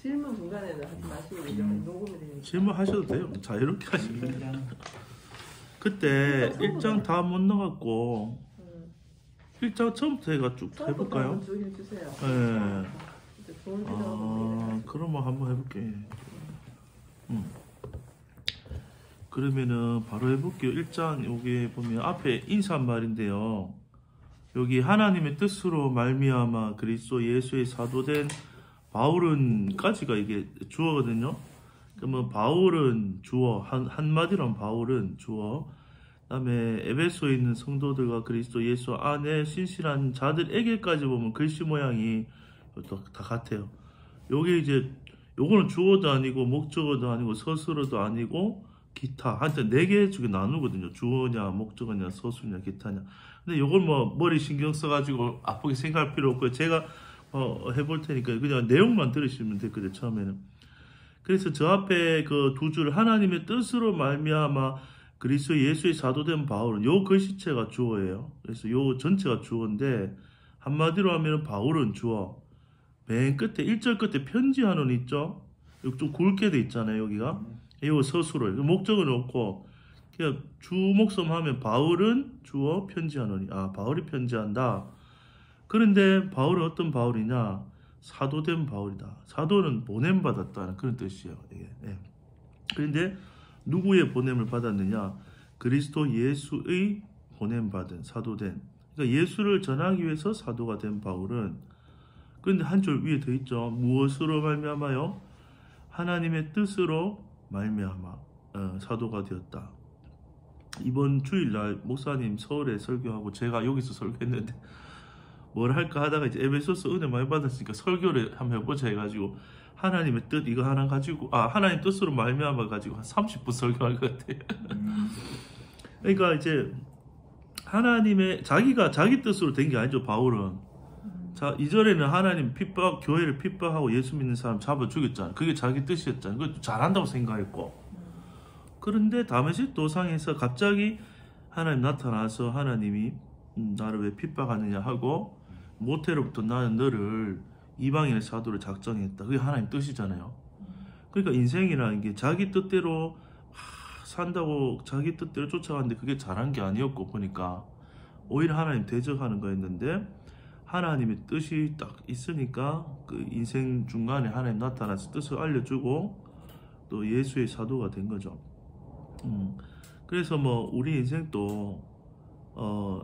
질문 중간에는 하지 마시고 이런 녹음이 되니까. 질문하셔도 돼요. 자유롭게 하시면 돼요. 그때 1장 다 못 나갔고 1장 처음부터 해가 쭉 해볼까요? 쭉 해주세요. 네. 좋은 생각을 그러면 한번 해볼게요. 그러면은 바로 해볼게요. 1장 여기 보면 앞에 인사말인데요. 여기 하나님의 뜻으로 말미암아 그리스도 예수의 사도된 바울은까지가 이게 주어거든요. 그러면 바울은 주어, 한마디로 하면 바울은 주어. 그다음에 에베소에 있는 성도들과 그리스도 예수 안에 신실한 자들에게까지 보면 글씨 모양이 다 같아요. 요게 이제 요거는 주어도 아니고 목적어도 아니고 서술어도 아니고 기타 한테 4개 중에 나누거든요. 주어냐 목적어냐 서술냐 기타냐. 근데 요걸 뭐 머리 신경 써가지고 아프게 생각할 필요 없고 제가 해볼 테니까 그냥 내용만 들으시면 됐거든요. 처음에는. 그래서 저 앞에 그 두 줄 하나님의 뜻으로 말미암아 그리스도 예수의 사도된 바울은 요 글씨체가 주어예요. 그래서 요 전체가 주어인데 한마디로 하면 바울은 주어. 맨 끝에 1절 끝에 편지하는 있죠. 여기 좀 굵게 돼 있잖아요. 여기가. 이거 서술어요. 목적은 없고 그냥 주목섬 하면 바울은 주어 편지하노니. 바울이 편지한다. 그런데 바울은 어떤 바울이냐? 사도된 바울이다. 사도는 보냄받았다는 그런 뜻이에요. 이게. 예. 그런데 누구의 보냄을 받았느냐? 그리스도 예수의 보냄받은 사도된. 그러니까 예수를 전하기 위해서 사도가 된 바울은 그런데 한 줄 위에 더 있죠. 무엇으로 말미암아요? 하나님의 뜻으로 말미암아 사도가 되었다. 이번 주일날 목사님 서울에 설교하고 제가 여기서 설교했는데 뭘 할까 하다가 이제 에베소서 은혜 많이 받았으니까 설교를 한번 해보자 해가지고 하나님의 뜻 이거 하나 가지고 하나님 뜻으로 말미암아 가지고 한 30분 설교할 것 같아요. 그러니까 이제 하나님의 자기가 자기 뜻으로 된 게 아니죠. 바울은. 자, 이전에는 하나님 핍박, 교회를 핍박하고 예수 믿는 사람 잡아 죽였잖아. 그게 자기 뜻이었잖아. 그거 잘한다고 생각했고. 그런데 다메섹 도상에서 갑자기 하나님 나타나서 하나님이 나를 왜 핍박하느냐 하고 모태로부터 나는 너를 이방인의 사도를 작정했다. 그게 하나님 뜻이잖아요. 그러니까 인생이라는 게 자기 뜻대로 산다고 자기 뜻대로 쫓아갔는데 그게 잘한 게 아니었고 보니까 오히려 하나님 대적하는 거였는데 하나님의 뜻이 딱 있으니까 그 인생 중간에 하나님 나타나서 뜻을 알려주고 또 예수의 사도가 된 거죠. 그래서 뭐 우리 인생도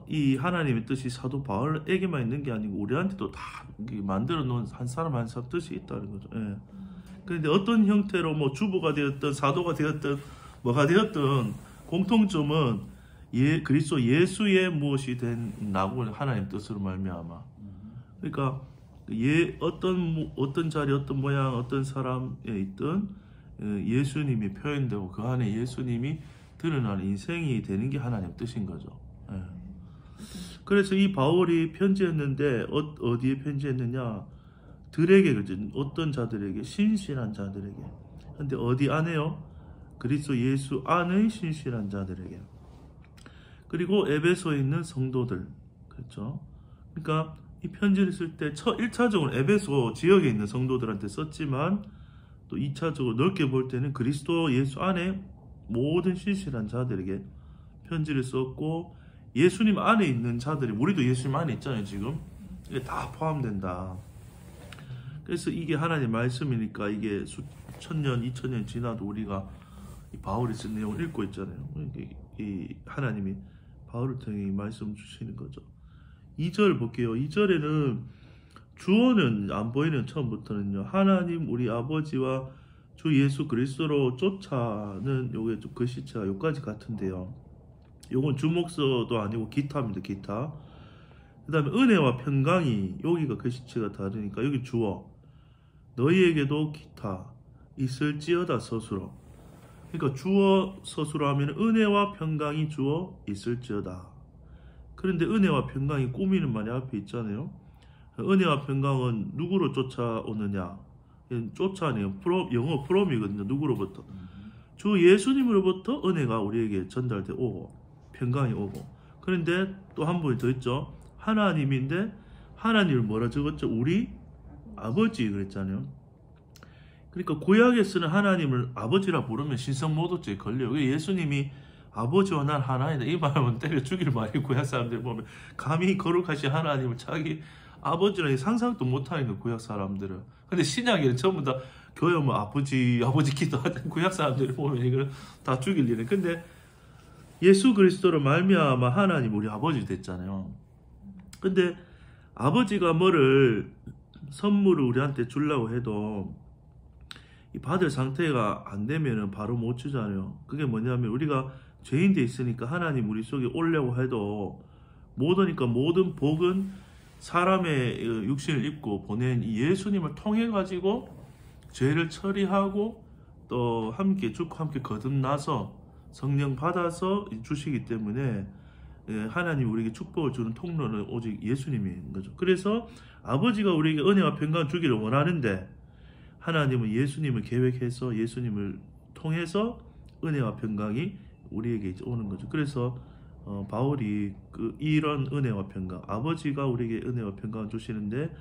이 하나님의 뜻이 사도 바울에게만 있는 게 아니고 우리한테도 다 만들어 놓은 한 사람 한 사람 뜻이 있다는 거죠. 예. 그런데 어떤 형태로 뭐 주부가 되었든 사도가 되었든 뭐가 되었든 공통점은 그리스도 예수의 무엇이 된 나고 하나님 뜻으로 말미암아. 그러니까 어떤 자리 어떤 모양 어떤 사람에 있든 예수님이 표현되고 그 안에 예수님이 드러나는 인생이 되는 게 하나님 뜻인 거죠. 예. 그래서 이 바울이 편지했는데 어디에 편지했느냐? 들에게 그죠? 어떤 자들에게 신실한 자들에게. 근데 어디 안에요? 그리스도 예수 안의 신실한 자들에게. 그리고 에베소에 있는 성도들. 그렇죠? 그러니까 이 편지를 쓸 때 1차적으로 에베소 지역에 있는 성도들한테 썼지만 또 2차적으로 넓게 볼 때는 그리스도 예수 안에 모든 신실한 자들에게 편지를 썼고 예수님 안에 있는 자들이 우리도 예수님 안에 있잖아요. 지금 이게 다 포함된다. 그래서 이게 하나님의 말씀이니까 이게 수천 년, 2000년 지나도 우리가 이 바울이 쓴 내용을 읽고 있잖아요. 이 하나님이 바울을 통해 말씀 주시는 거죠. 2절 볼게요. 2절에는 주어는 안 보이는 처음부터는요. 하나님 우리 아버지와 주 예수 그리스도로 쫓아는 요게 좀 글씨체가 요까지 같은데요. 요건 주목서도 아니고 기타입니다. 기타. 그 다음에 은혜와 평강이 여기가 글씨체가 다르니까 여기 주어 너희에게도 기타 있을지어다 서술어. 그러니까 주어 서술어 하면 은혜와 평강이 주어 있을지어다. 그런데 은혜와 평강이 꾸미는 말이 앞에 있잖아요. 은혜와 평강은 누구로 쫓아오느냐? 쫓아내요. 영어 from이거든요. 누구로부터? 주 예수님으로부터 은혜가 우리에게 전달돼 오고 평강이 오고. 그런데 또 한 분이 더 있죠. 하나님인데 하나님을 뭐라 적었죠? 우리 아버지 그랬잖아요. 그러니까 구약에서는 하나님을 아버지라 부르면 신성모독죄에 걸려요. 예수님이 아버지와 난 하나이다 이 말하면 때려 죽일 말이 구약 사람들 보면 감히 거룩하신 하나님을 자기 아버지라 상상도 못하는 거 구약 사람들은. 근데 신약에는 전부 다 교회 뭐 아버지 기도하던 구약 사람들을 보면 이걸 다 죽일 일은. 근데 예수 그리스도로 말미암아 하나님 우리 아버지 됐잖아요. 근데 아버지가 뭐를 선물을 우리한테 주려고 해도 이 받을 상태가 안 되면은 바로 못 주잖아요. 그게 뭐냐면 우리가 죄인 돼 있으니까 하나님 우리 속에 오려고 해도 못 오니까 모든 복은 사람의 육신을 입고 보낸 이 예수님을 통해 가지고 죄를 처리하고 또 함께 죽고 함께 거듭나서 성령 받아서 주시기 때문에 하나님 우리에게 축복을 주는 통로는 오직 예수님인 거죠. 그래서 아버지가 우리에게 은혜와 평강을 주기를 원하는데 하나님은 예수님을 계획해서 예수님을 통해서 은혜와 평강이 우리에게 이제 오는 거죠. 그래서 바울이 이런 은혜와 평강, 아버지가 우리에게 은혜와 평강을 주시는데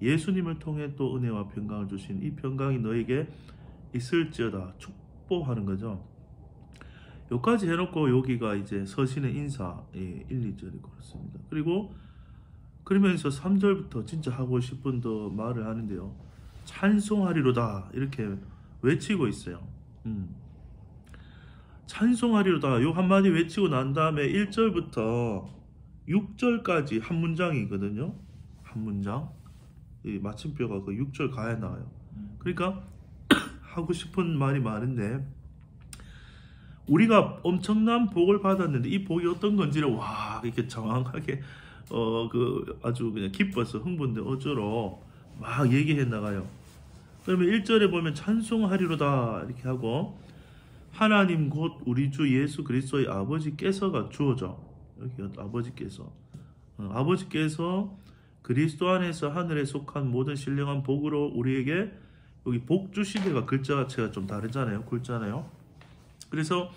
예수님을 통해 또 은혜와 평강을 주신 이 평강이 너에게 있을지어다 축복하는 거죠. 여기까지 해놓고 여기가 이제 서신의 인사 1, 2절이고 그렇습니다. 그리고 그러면서 3절부터 진짜 하고 싶은 더 말을 하는데요. 찬송하리로다 이렇게 외치고 있어요. 찬송하리로다 요 한마디 외치고 난 다음에 1절부터 6절까지 한 문장이거든요. 한 문장. 이 마침표가 그 6절 가에 나와요. 그러니까 하고 싶은 말이 많은데 우리가 엄청난 복을 받았는데 이 복이 어떤 건지를 와 이렇게 정확하게 아주 그냥 기뻐서 흥분된 어조로 막 얘기해 나가요. 그러면 1절에 보면 찬송하리로다 이렇게 하고 하나님 곧 우리 주 예수 그리스도의 아버지께서가 주어져. 여기 아버지께서 아버지께서 그리스도 안에서 하늘에 속한 모든 신령한 복으로 우리에게 여기 복 주시대가 글자 자체가 좀 다르잖아요. 굵잖아요. 그래서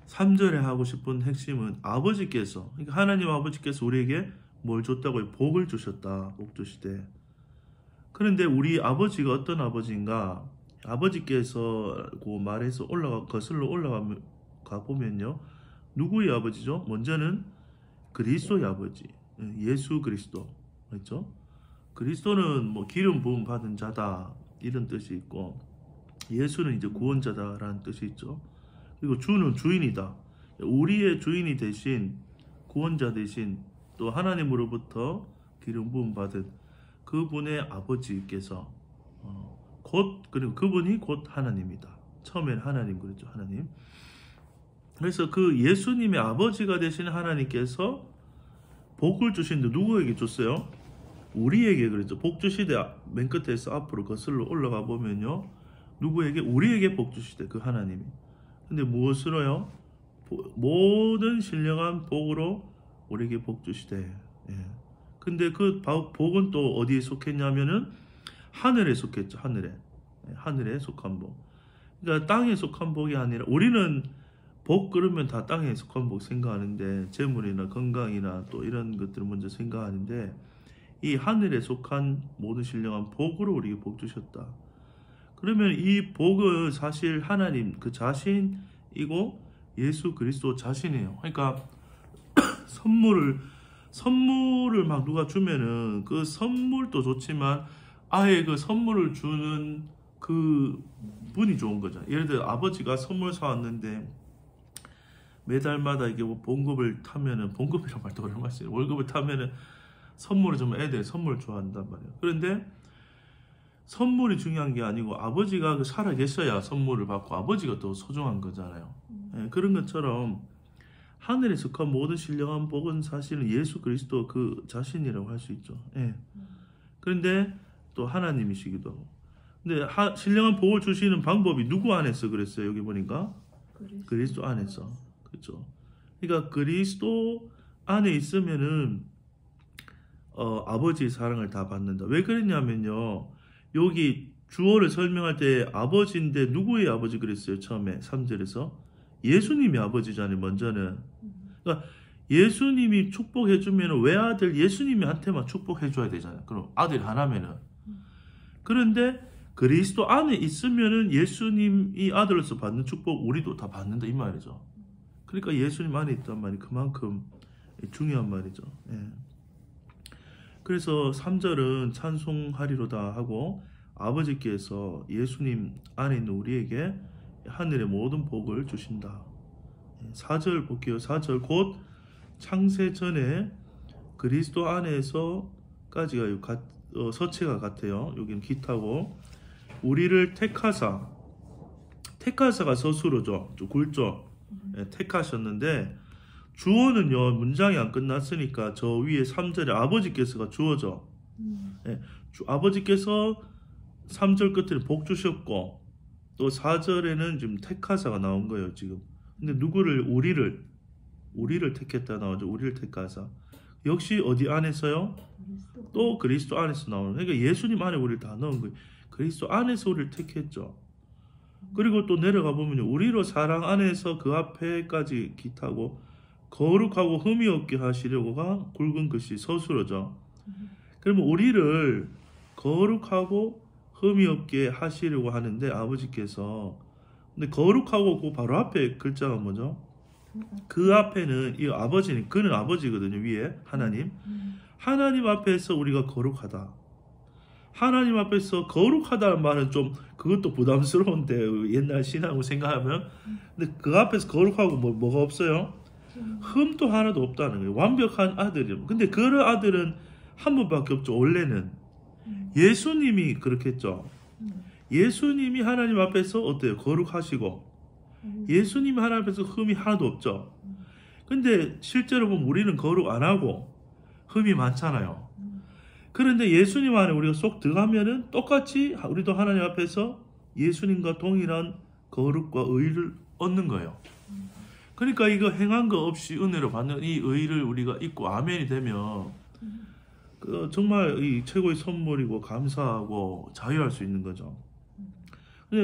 3절에 하고 싶은 핵심은 아버지께서 그러니까 하나님 아버지께서 우리에게 뭘 줬다고요? 복을 주셨다. 복 주시대. 그런데 우리 아버지가 어떤 아버지인가? 아버지께서고 말해서 거슬러 올라가 보면요. 누구의 아버지죠? 먼저는 그리스도의 아버지. 예수 그리스도. 그렇죠? 그리스도는 뭐 기름 부음 받은 자다. 이런 뜻이 있고 예수는 이제 구원자다라는 뜻이 있죠. 그리고 주는 주인이다. 우리의 주인이 되신 구원자 되신 또 하나님으로부터 기름 부음 받은 그분의 아버지께서 그리고 그분이 곧 하나님이다. 처음에는 하나님 그랬죠. 하나님. 그래서 그 예수님의 아버지가 되신 하나님께서 복을 주신데 누구에게 줬어요? 우리에게 그랬죠. 복 주시되 맨 끝에서 앞으로 거슬러 올라가 보면요. 누구에게? 우리에게 복 주시되 그 하나님이. 근데 무엇으로요? 모든 신령한 복으로 우리에게 복 주시되. 예. 근데 그 복은 또 어디에 속했냐면은 하늘에 속했죠. 하늘에 속한 복. 그러니까 땅에 속한 복이 아니라 우리는 복 그러면 다 땅에 속한 복 생각하는데 재물이나 건강이나 또 이런 것들을 먼저 생각하는데 이 하늘에 속한 모든 신령한 복으로 우리에게 복 주셨다. 그러면 이 복은 사실 하나님 그 자신이고 예수 그리스도 자신이에요. 그러니까 선물을 막 누가 주면은 그 선물도 좋지만 아예 그 선물을 주는 그 분이 좋은 거죠. 예를 들어 아버지가 선물 사왔는데 매달마다 이게 뭐 봉급을 타면은 봉급이란 말도 오랜만에 써요. 월급을 타면은 선물을 좀 애들 선물 좋아한단 말이에요. 그런데 선물이 중요한 게 아니고 아버지가 살아 계셔야 선물을 받고 아버지가 또 소중한 거잖아요. 예, 그런 것처럼 하늘에 속한 모든 신령한 복은 사실은 예수 그리스도 그 자신이라고 할 수 있죠. 예. 그런데 또 하나님이시기도 하고. 근데 신령한 복을 주시는 방법이 누구 안에서 그랬어요? 여기 보니까 그리스도 안에서. 그렇죠. 그러니까 그리스도 안에 있으면은 아버지의 사랑을 다 받는다. 왜 그랬냐면요. 여기 주어를 설명할 때 아버지인데 누구의 아버지 그랬어요? 처음에 3절에서 예수님이 아버지잖아요. 먼저는. 그러니까 예수님이 축복해주면 외아들 예수님이 한테만 축복해줘야 되잖아요. 그럼 아들 하나면은. 그런데 그리스도 안에 있으면은 예수님이 아들로서 받는 축복 우리도 다 받는다 이 말이죠. 그러니까 예수님 안에 있단 말이 그만큼 중요한 말이죠. 예. 그래서 3절은 찬송하리로다 하고 아버지께서 예수님 안에 있는 우리에게 하늘의 모든 복을 주신다. 4절 볼게요. 4절 곧 창세 전에 그리스도 안에서까지가 서체가 같아요. 여기는 기타고 우리를 택하사가 서술어죠. 좀 굵죠. 택하셨는데 주어는요 문장이 안 끝났으니까 저 위에 3절에 아버지께서가 주어죠. 아버지께서 3절 끝에 복 주셨고 또 4절에는 지금 택하사가 나온 거예요 지금. 근데 누구를 우리를 택했다 나오죠. 우리를 택하사. 역시 어디 안에서요? 또 그리스도 안에서 나오는. 그러니까 예수님 안에 우리를 다 넣은 거예요. 그리스도 안에서 우리를 택했죠. 그리고 또 내려가 보면 우리로 사랑 안에서 그 앞에까지 기타고 거룩하고 흠이 없게 하시려고가 굵은 글씨 서술어죠. 그러면 우리를 거룩하고 흠이 없게 하시려고 하는데 아버지께서 근데 거룩하고 그 바로 앞에 글자가 뭐죠? 그 앞에는 이 아버지는 그는 아버지거든요. 위에 하나님. 하나님 앞에서 우리가 거룩하다. 하나님 앞에서 거룩하다는 말은 좀 그것도 부담스러운데 옛날 신앙을 생각하면 근데 그 앞에서 거룩하고 뭐가 없어요? 흠도 하나도 없다는 거예요. 완벽한 아들이요. 근데 그런 아들은 한 분밖에 없죠. 원래는 예수님이 그렇겠죠. 예수님이 하나님 앞에서 어때요? 거룩하시고 예수님이 하나님 앞에서 흠이 하나도 없죠. 근데 실제로 보면 우리는 거룩 안 하고 흠이 많잖아요. 그런데 예수님 안에 우리가 쏙 들어가면은 똑같이 우리도 하나님 앞에서 예수님과 동일한 거룩과 의를 얻는 거예요. 그러니까 이거 행한 거 없이 은혜로 받는 이 의를 우리가 잊고 아멘이 되면 정말 이 최고의 선물이고 감사하고 자유할 수 있는 거죠.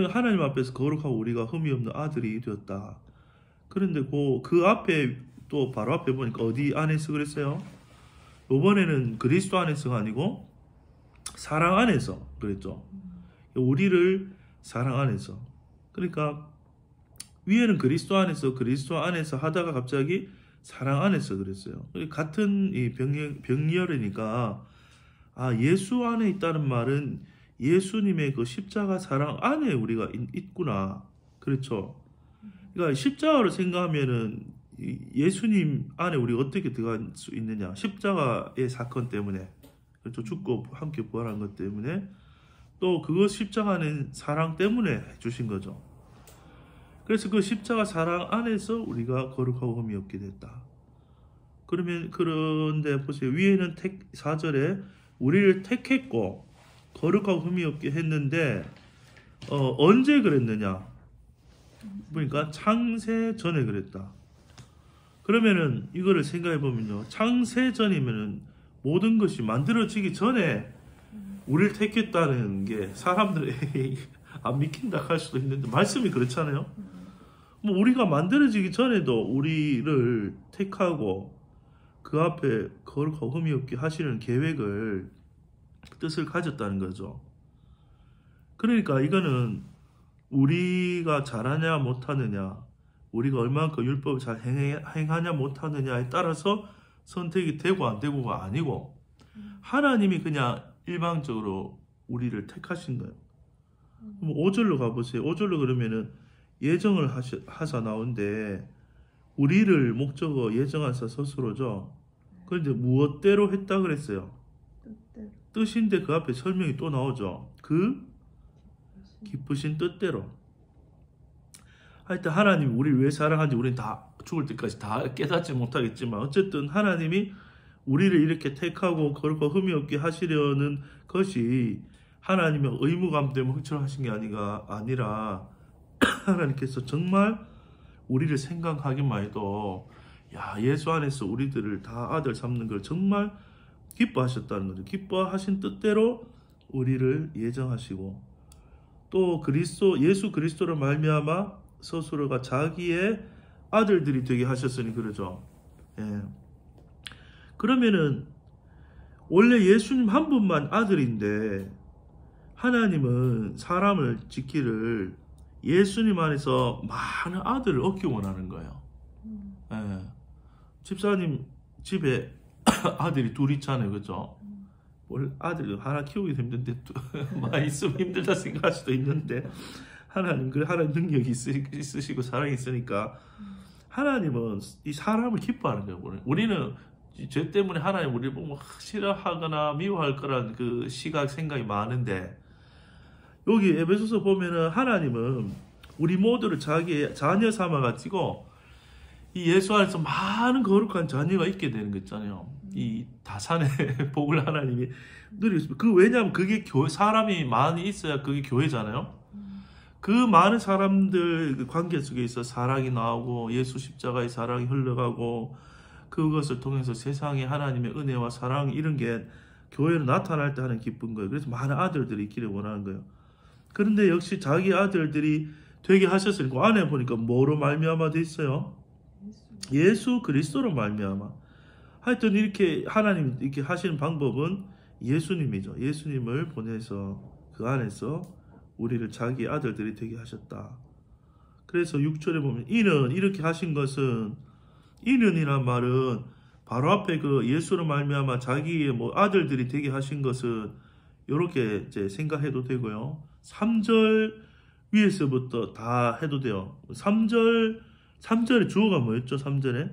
하나님 앞에서 거룩하고 우리가 흠이 없는 아들이 되었다. 그런데 그 앞에 또 바로 앞에 보니까 어디 안에서 그랬어요? 이번에는 그리스도 안에서가 아니고 사랑 안에서 그랬죠. 우리를 사랑 안에서. 그러니까 위에는 그리스도 안에서 하다가 갑자기 사랑 안에서 그랬어요. 같은 이 병렬이니까 예수 안에 있다는 말은 예수님의 그 십자가 사랑 안에 우리가 있구나. 그렇죠. 그러니까 십자가로 생각하면은 예수님 안에 우리가 어떻게 들어갈 수 있느냐. 십자가의 사건 때문에. 그렇죠. 죽고 함께 부활한 것 때문에 또 그것 십자가는 사랑 때문에 주신 거죠. 그래서 그 십자가 사랑 안에서 우리가 거룩하고 흠이 없게 됐다. 그런데 보세요. 위에는 4절에 우리를 택했고 거룩하고 흠이 없게 했는데 언제 그랬느냐? 보니까 창세 전에 그랬다. 그러면은 이거를 생각해 보면요. 창세 전이면은 모든 것이 만들어지기 전에 우리를 택했다는 게 사람들이 안 믿긴다 할 수도 있는데 말씀이 그렇잖아요. 뭐 우리가 만들어지기 전에도 우리를 택하고 그 앞에 거룩하고 흠이 없게 하시는 계획을 뜻을 가졌다는 거죠. 그러니까 이거는 우리가 잘하냐 못하느냐 우리가 얼마만큼 율법을 잘 행하냐 못하느냐에 따라서 선택이 되고 안 되고가 아니고 하나님이 그냥 일방적으로 우리를 택하신 거예요. 5절로 가보세요. 5절로 그러면은 예정을 하사 나온데 우리를 목적어 예정하사 스스로죠. 그런데 무엇대로 했다 그랬어요? 뜻인데 그 앞에 설명이 또 나오죠. 그 기쁘신 뜻대로. 하여튼 하나님이 우리를 왜 사랑하는지 우리는 다 죽을 때까지 다 깨닫지 못하겠지만 어쨌든 하나님이 우리를 이렇게 택하고 거룩하고 흠이 없게 하시려는 것이 하나님의 의무감 때문에 흑철하신 게 아니라 하나님께서 정말 우리를 생각하기만 해도 예수 안에서 우리들을 다 아들 삼는 걸 정말 기뻐하셨다는 거죠. 기뻐하신 뜻대로 우리를 예정하시고 또 예수 그리스도를 말미암아 스스로가 자기의 아들들이 되게 하셨으니 그러죠. 예. 그러면은 원래 예수님 한 분만 아들인데 하나님은 사람을 짓기를 예수님 안에서 많은 아들을 얻기 원하는 거예요. 예. 집사님 집에 아들이 둘 있잖아요, 그죠? 아들 하나 키우기 힘든데 많이 있으면 힘들다 생각할 수도 있는데 하나님 능력이 있으시고 사랑이 있으니까 하나님은 이 사람을 기뻐하는 거예요. 우리는 죄 때문에 하나님 우리를 보면 싫어하거나 미워할 거란 그 시각 생각이 많은데 여기 에베소서 보면은 하나님은 우리 모두를 자기의 자녀 삼아 가지고 이 예수 안에서 많은 거룩한 자녀가 있게 되는 거 있잖아요. 이 다산의 복을 하나님이 누리고 그 왜냐하면 그게 사람이 많이 있어야 그게 교회잖아요. 그 많은 사람들 그 관계 속에 있어 사랑이 나오고 예수 십자가의 사랑이 흘러가고 그것을 통해서 세상에 하나님의 은혜와 사랑 이런 게 교회로 나타날 때 하는 기쁜 거예요. 그래서 많은 아들들이 있기를 원하는 거예요. 그런데 역시 자기 아들들이 되게 하셨으니까 그 안에 보니까 뭐로 말미암아 돼 있어요? 예수 그리스도로 말미암아. 하여튼 이렇게 하나님 이렇게 하시는 방법은 예수님이죠. 예수님을 보내서 그 안에서 우리를 자기 아들들이 되게 하셨다. 그래서 6절에 보면 이는 이렇게 하신 것은 이는이란 말은 바로 앞에 그 예수로 말미암아 자기의 뭐 아들들이 되게 하신 것은 이렇게 이제 생각해도 되고요. 3절 위에서부터 다 해도 돼요. 3절에 주어가 뭐였죠? 3절에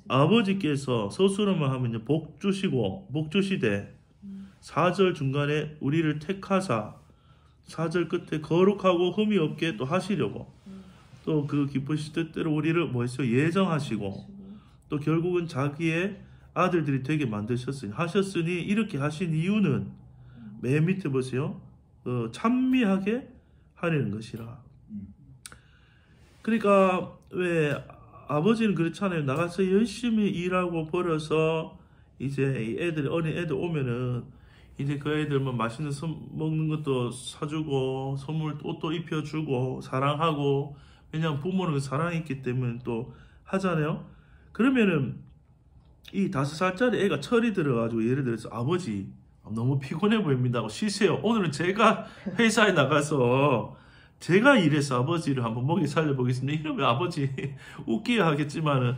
아버지께서 서술어만 하면 이제 복 주시고 복 주시되 4절 중간에 우리를 택하사 4절 끝에 거룩하고 흠이 없게 또 하시려고 또 그 기쁘신 뜻대로 우리를 뭐 했어요? 예정하시고 또 결국은 자기의 아들들이 되게 하셨으니 이렇게 하신 이유는 맨 밑에 보세요. 찬미하게 하려는 것이라. 그러니까 왜 아버지는 그렇잖아요. 나가서 열심히 일하고 벌어서 이제 어린 애들 오면은 이제 그 애들 뭐 맛있는 먹는 것도 사주고 선물 옷도 입혀주고 사랑하고 왜냐면 부모는 사랑이 있기 때문에 또 하잖아요. 그러면은 이 5살짜리 애가 철이 들어가지고 예를 들어서 아버지 너무 피곤해 보입니다 하고 쉬세요. 오늘은 제가 회사에 나가서 제가 일해서 아버지를 한번 먹이 살려보겠습니다. 이러면 아버지 웃기야 하겠지만은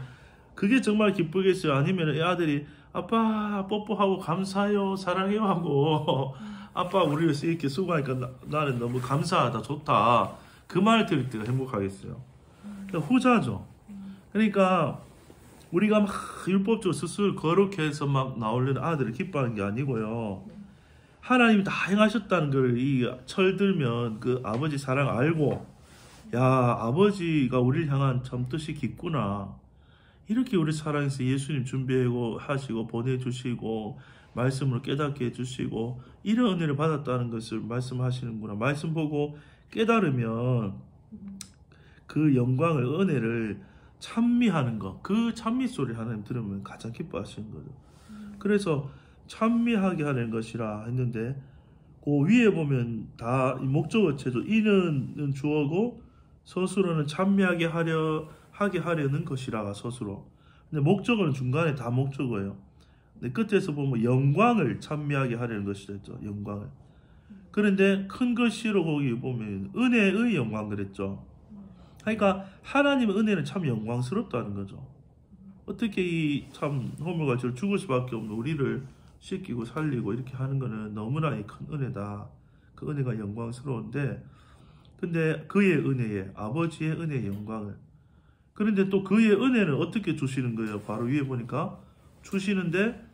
그게 정말 기쁘겠어요. 아니면 이 아들이 아빠 뽀뽀하고 감사해요 사랑해요 하고 아빠 우리 위해서 이렇게 수고하니까 나는 너무 감사하다 좋다 그 말 들을 때가 행복하겠어요. 그러니까 후자죠. 그러니까 우리가 막 율법적으로 스스로 거룩해 해서 막 나오려는 아들을 기뻐하는 게 아니고요. 하나님이 다 행하셨다는 걸 이 철들면 그 아버지 사랑 알고 야 아버지가 우리를 향한 참 뜻이 깊구나. 이렇게 우리 사랑해서 예수님 준비하고 하시고 보내주시고 말씀으로 깨닫게 해주시고 이런 은혜를 받았다는 것을 말씀하시는구나. 말씀 보고 깨달으면 그 영광을 은혜를 찬미하는 것, 그 찬미 소리 하나님 들으면 가장 기뻐하시는 거죠. 그래서 찬미하게 하는 것이라 했는데 그 위에 보면 다 목적어체죠. 이는 주어고 서술어는 찬미하게 하려는 것이라가 서술어. 근데 목적어는 중간에 다 목적어예요. 근데 끝에서 보면 영광을 찬미하게 하려는 것이라 했죠. 영광을. 그런데 큰 것이로 거기 보면 은혜의 영광 그랬죠. 그러니까 하나님의 은혜는 참 영광스럽다는 거죠. 어떻게 이 참 호물과 저를 죽을 수밖에 없는 우리를 씻기고 살리고 이렇게 하는 거는 너무나 큰 은혜다. 그 은혜가 영광스러운데 근데 그의 은혜에 아버지의 은혜의 영광을 그런데 또 그의 은혜는 어떻게 주시는 거예요? 바로 위에 보니까 주시는데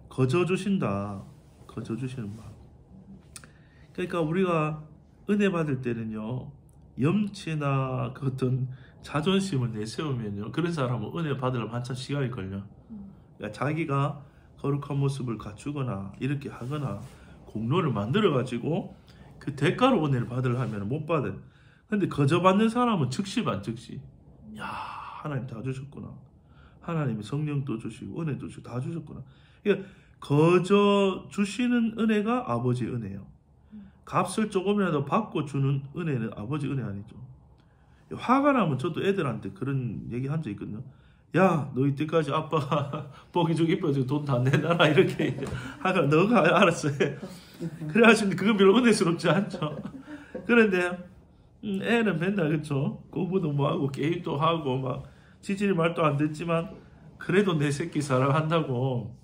거저 주신다. 거저 주시는 말. 그러니까 우리가 은혜 받을 때는요. 염치나 그 어떤 자존심을 내세우면요. 그런 사람은 은혜 받으려면 한참 시간이 걸려. 그러니까 자기가 거룩한 모습을 갖추거나 이렇게 하거나 공로를 만들어가지고 그 대가로 은혜를 받으려 하면 못 받아요. 근데 거저 받는 사람은 즉시 반즉시. 야 하나님 다 주셨구나. 하나님이 성령도 주시고 은혜도 주시고 다 주셨구나. 그러니까 거저 주시는 은혜가 아버지 은혜예요. 값을 조금이라도 받고 주는 은혜는 아버지 은혜 아니죠. 화가 나면 저도 애들한테 그런 얘기 한 적 있거든요. 야, 너 이때까지 아빠가 보기 좀 이뻐서 돈 다 내놔라 이렇게 이제 하가 너가 알았어 해. 그래가지고 그건 별로 은혜스럽지 않죠. 그런데 애는 맨날 그쵸, 공부도 뭐 하고 게임도 하고 막 지질이 말도 안 듣지만 그래도 내 새끼 사랑한다고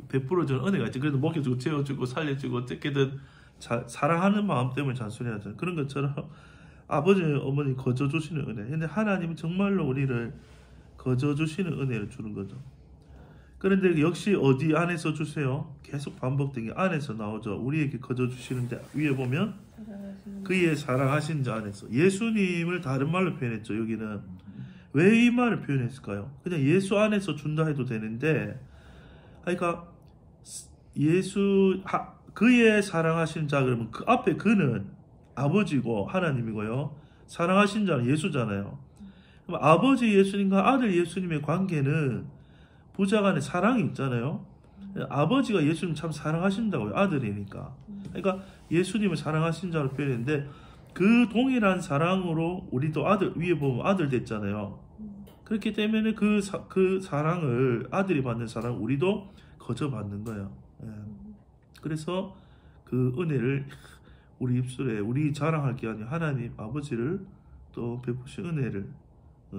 베풀어주는 은혜가 있지. 그래도 먹여주고 재워주고 살려주고 어떻게든 사랑하는 마음 때문에 잔소리하잖아. 그런 것처럼 아버지 어머니 거저주시는 은혜. 근데 하나님은 정말로 우리를 거저주시는 은혜를 주는 거죠. 그런데 역시 어디 안에서 주세요? 계속 반복되게 안에서 나오죠. 우리에게 거저주시는데 위에 보면 그의 사랑하신 자 안에서. 예수님을 다른 말로 표현했죠. 여기는 왜 이 말을 표현했을까요? 그냥 예수 안에서 준다 해도 되는데, 그러니까 그의 사랑하신 자 그러면 그 앞에 그는 아버지고 하나님이고요. 사랑하신 자는 예수잖아요. 그럼 아버지 예수님과 아들 예수님의 관계는 부자간의 사랑이 있잖아요. 아버지가 예수님 참 사랑하신다고요. 아들이니까. 그러니까 예수님을 사랑하신 자로 표현했는데 그 동일한 사랑으로 우리도 아들, 위에 보면 아들 됐잖아요. 그렇기 때문에 그 사랑을, 아들이 받는 사랑을 우리도 거저 받는 거예요. 예. 그래서 그 은혜를 우리 입술에 우리 자랑할 게 아니라 하나님 아버지를 또 베푸신 은혜를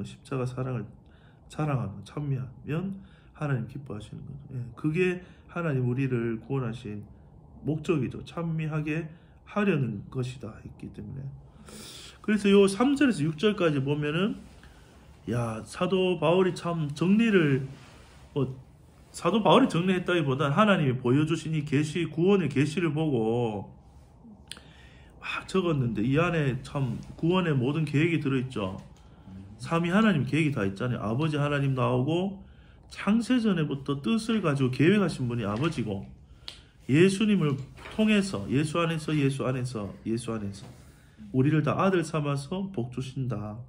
십자가 사랑을 자랑하면 찬미하면 하나님 기뻐하시는 거죠. 예. 그게 하나님 우리를 구원하신 목적이죠. 찬미하게 하려는 것이다 했기 때문에. 그래서 요 3절에서 6절까지 보면은 야, 사도 바울이 참 정리를 사도 바울이 정리했다기보다는 하나님이 보여주신 이 계시, 구원의 계시를 보고 막 적었는데 이 안에 참 구원의 모든 계획이 들어있죠. 삼위 하나님 계획이 다 있잖아요. 아버지 하나님 나오고 창세전에부터 뜻을 가지고 계획하신 분이 아버지고, 예수님을 통해서 예수 안에서 우리를 다 아들 삼아서 복 주신다.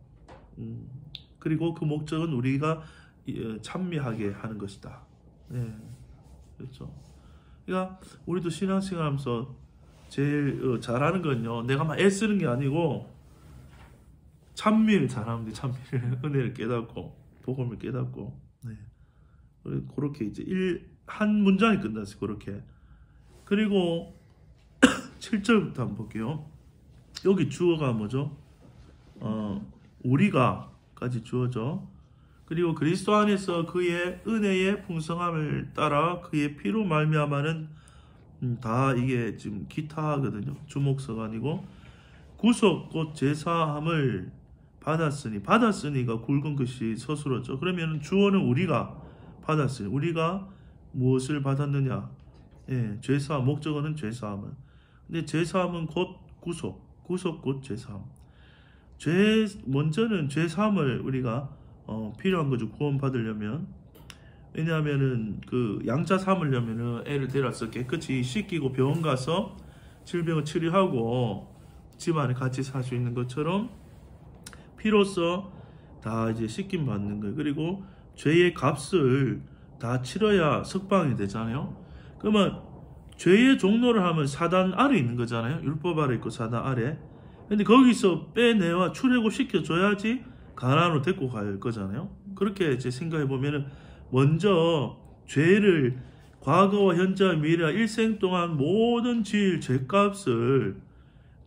그리고 그 목적은 우리가 찬미하게 하는 것이다. 네, 그렇죠. 그러니까 우리도 신앙생활 하면서 제일 잘하는 건요, 내가 막 애쓰는 게 아니고 찬미를 잘하면 돼. 찬미를, 은혜를 깨닫고 복음을 깨닫고. 네. 그렇게 이제 한 문장이 끝났어요. 그렇게. 그리고 7절부터 한번 볼게요. 여기 주어가 뭐죠? 우리가까지 주어죠. 그리고 그리스도 안에서 그의 은혜의 풍성함을 따라 그의 피로 말미암아는 다 이게 지금 기타거든요. 주목서가 아니고 구속 곧 제사함을 받았으니가 굵은 글씨 서술었죠. 그러면 주어는 우리가 받았으니, 우리가 무엇을 받았느냐? 예, 죄사함, 목적어는 죄사함을. 근데 죄사함은 곧 구속 곧 죄사함. 먼저는 죄사함을 우리가 필요한 거죠. 구원 받으려면. 왜냐하면은 그 양자 삼으려면은 애를 데려서 깨끗이 씻기고 병원 가서 질병을 치료하고 집안에 같이 살 수 있는 것처럼 피로써 다 이제 씻김 받는 거예요. 그리고 죄의 값을 다 치러야 석방이 되잖아요. 그러면 죄의 종로를 하면 사단 아래 있는 거잖아요. 율법 아래 있고 사단 아래. 근데 거기서 빼내와 출애굽 시켜줘야지 가나안으로 데리고 갈 거잖아요. 그렇게 이제 생각해 보면은 먼저 죄를 과거와 현재와 미래와 일생 동안 모든 지을 죄값을,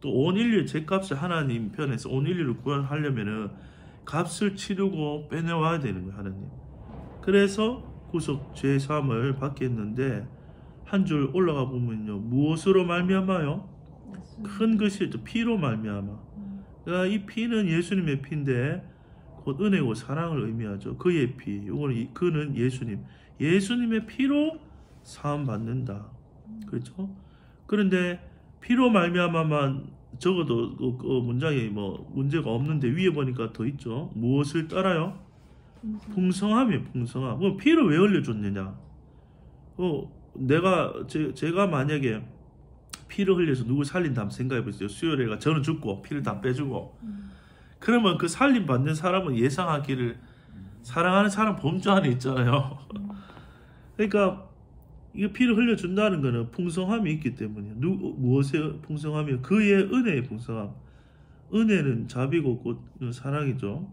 또 온 인류의 죄값을 하나님 편에서 온 인류를 구원하려면은 값을 치르고 빼내와야 되는 거예요. 하나님. 그래서 구속 죄사함을 받겠는데 한 줄 올라가 보면요, 무엇으로 말미암아요? 큰 것이 피로 말미암아. 그러니까 이 피는 예수님의 피인데 곧 은혜고 사랑을 의미하죠. 그의 피. 이거는 그는 예수님의 피로 사함 받는다. 그렇죠? 그런데 피로 말미암아만 적어도 그 문장에 뭐 문제가 없는데 위에 보니까 더 있죠. 무엇을 따라요? 풍성함이에요. 풍성함. 그럼 피를 왜 흘려줬느냐? 제가 만약에 피를 흘려서 누굴 살린다 한번 생각해 보세요. 수요일에가 저는 죽고 피를 다 빼주고, 그러면 그 살림 받는 사람은 예상하기를 사랑하는 사람 범주 안에 있잖아요. 그러니까 이거 피를 흘려준다는 거는 풍성함이 있기 때문이에요. 무엇의 풍성함이요? 그의 은혜의 풍성함. 은혜는 자비고 곧 사랑이죠.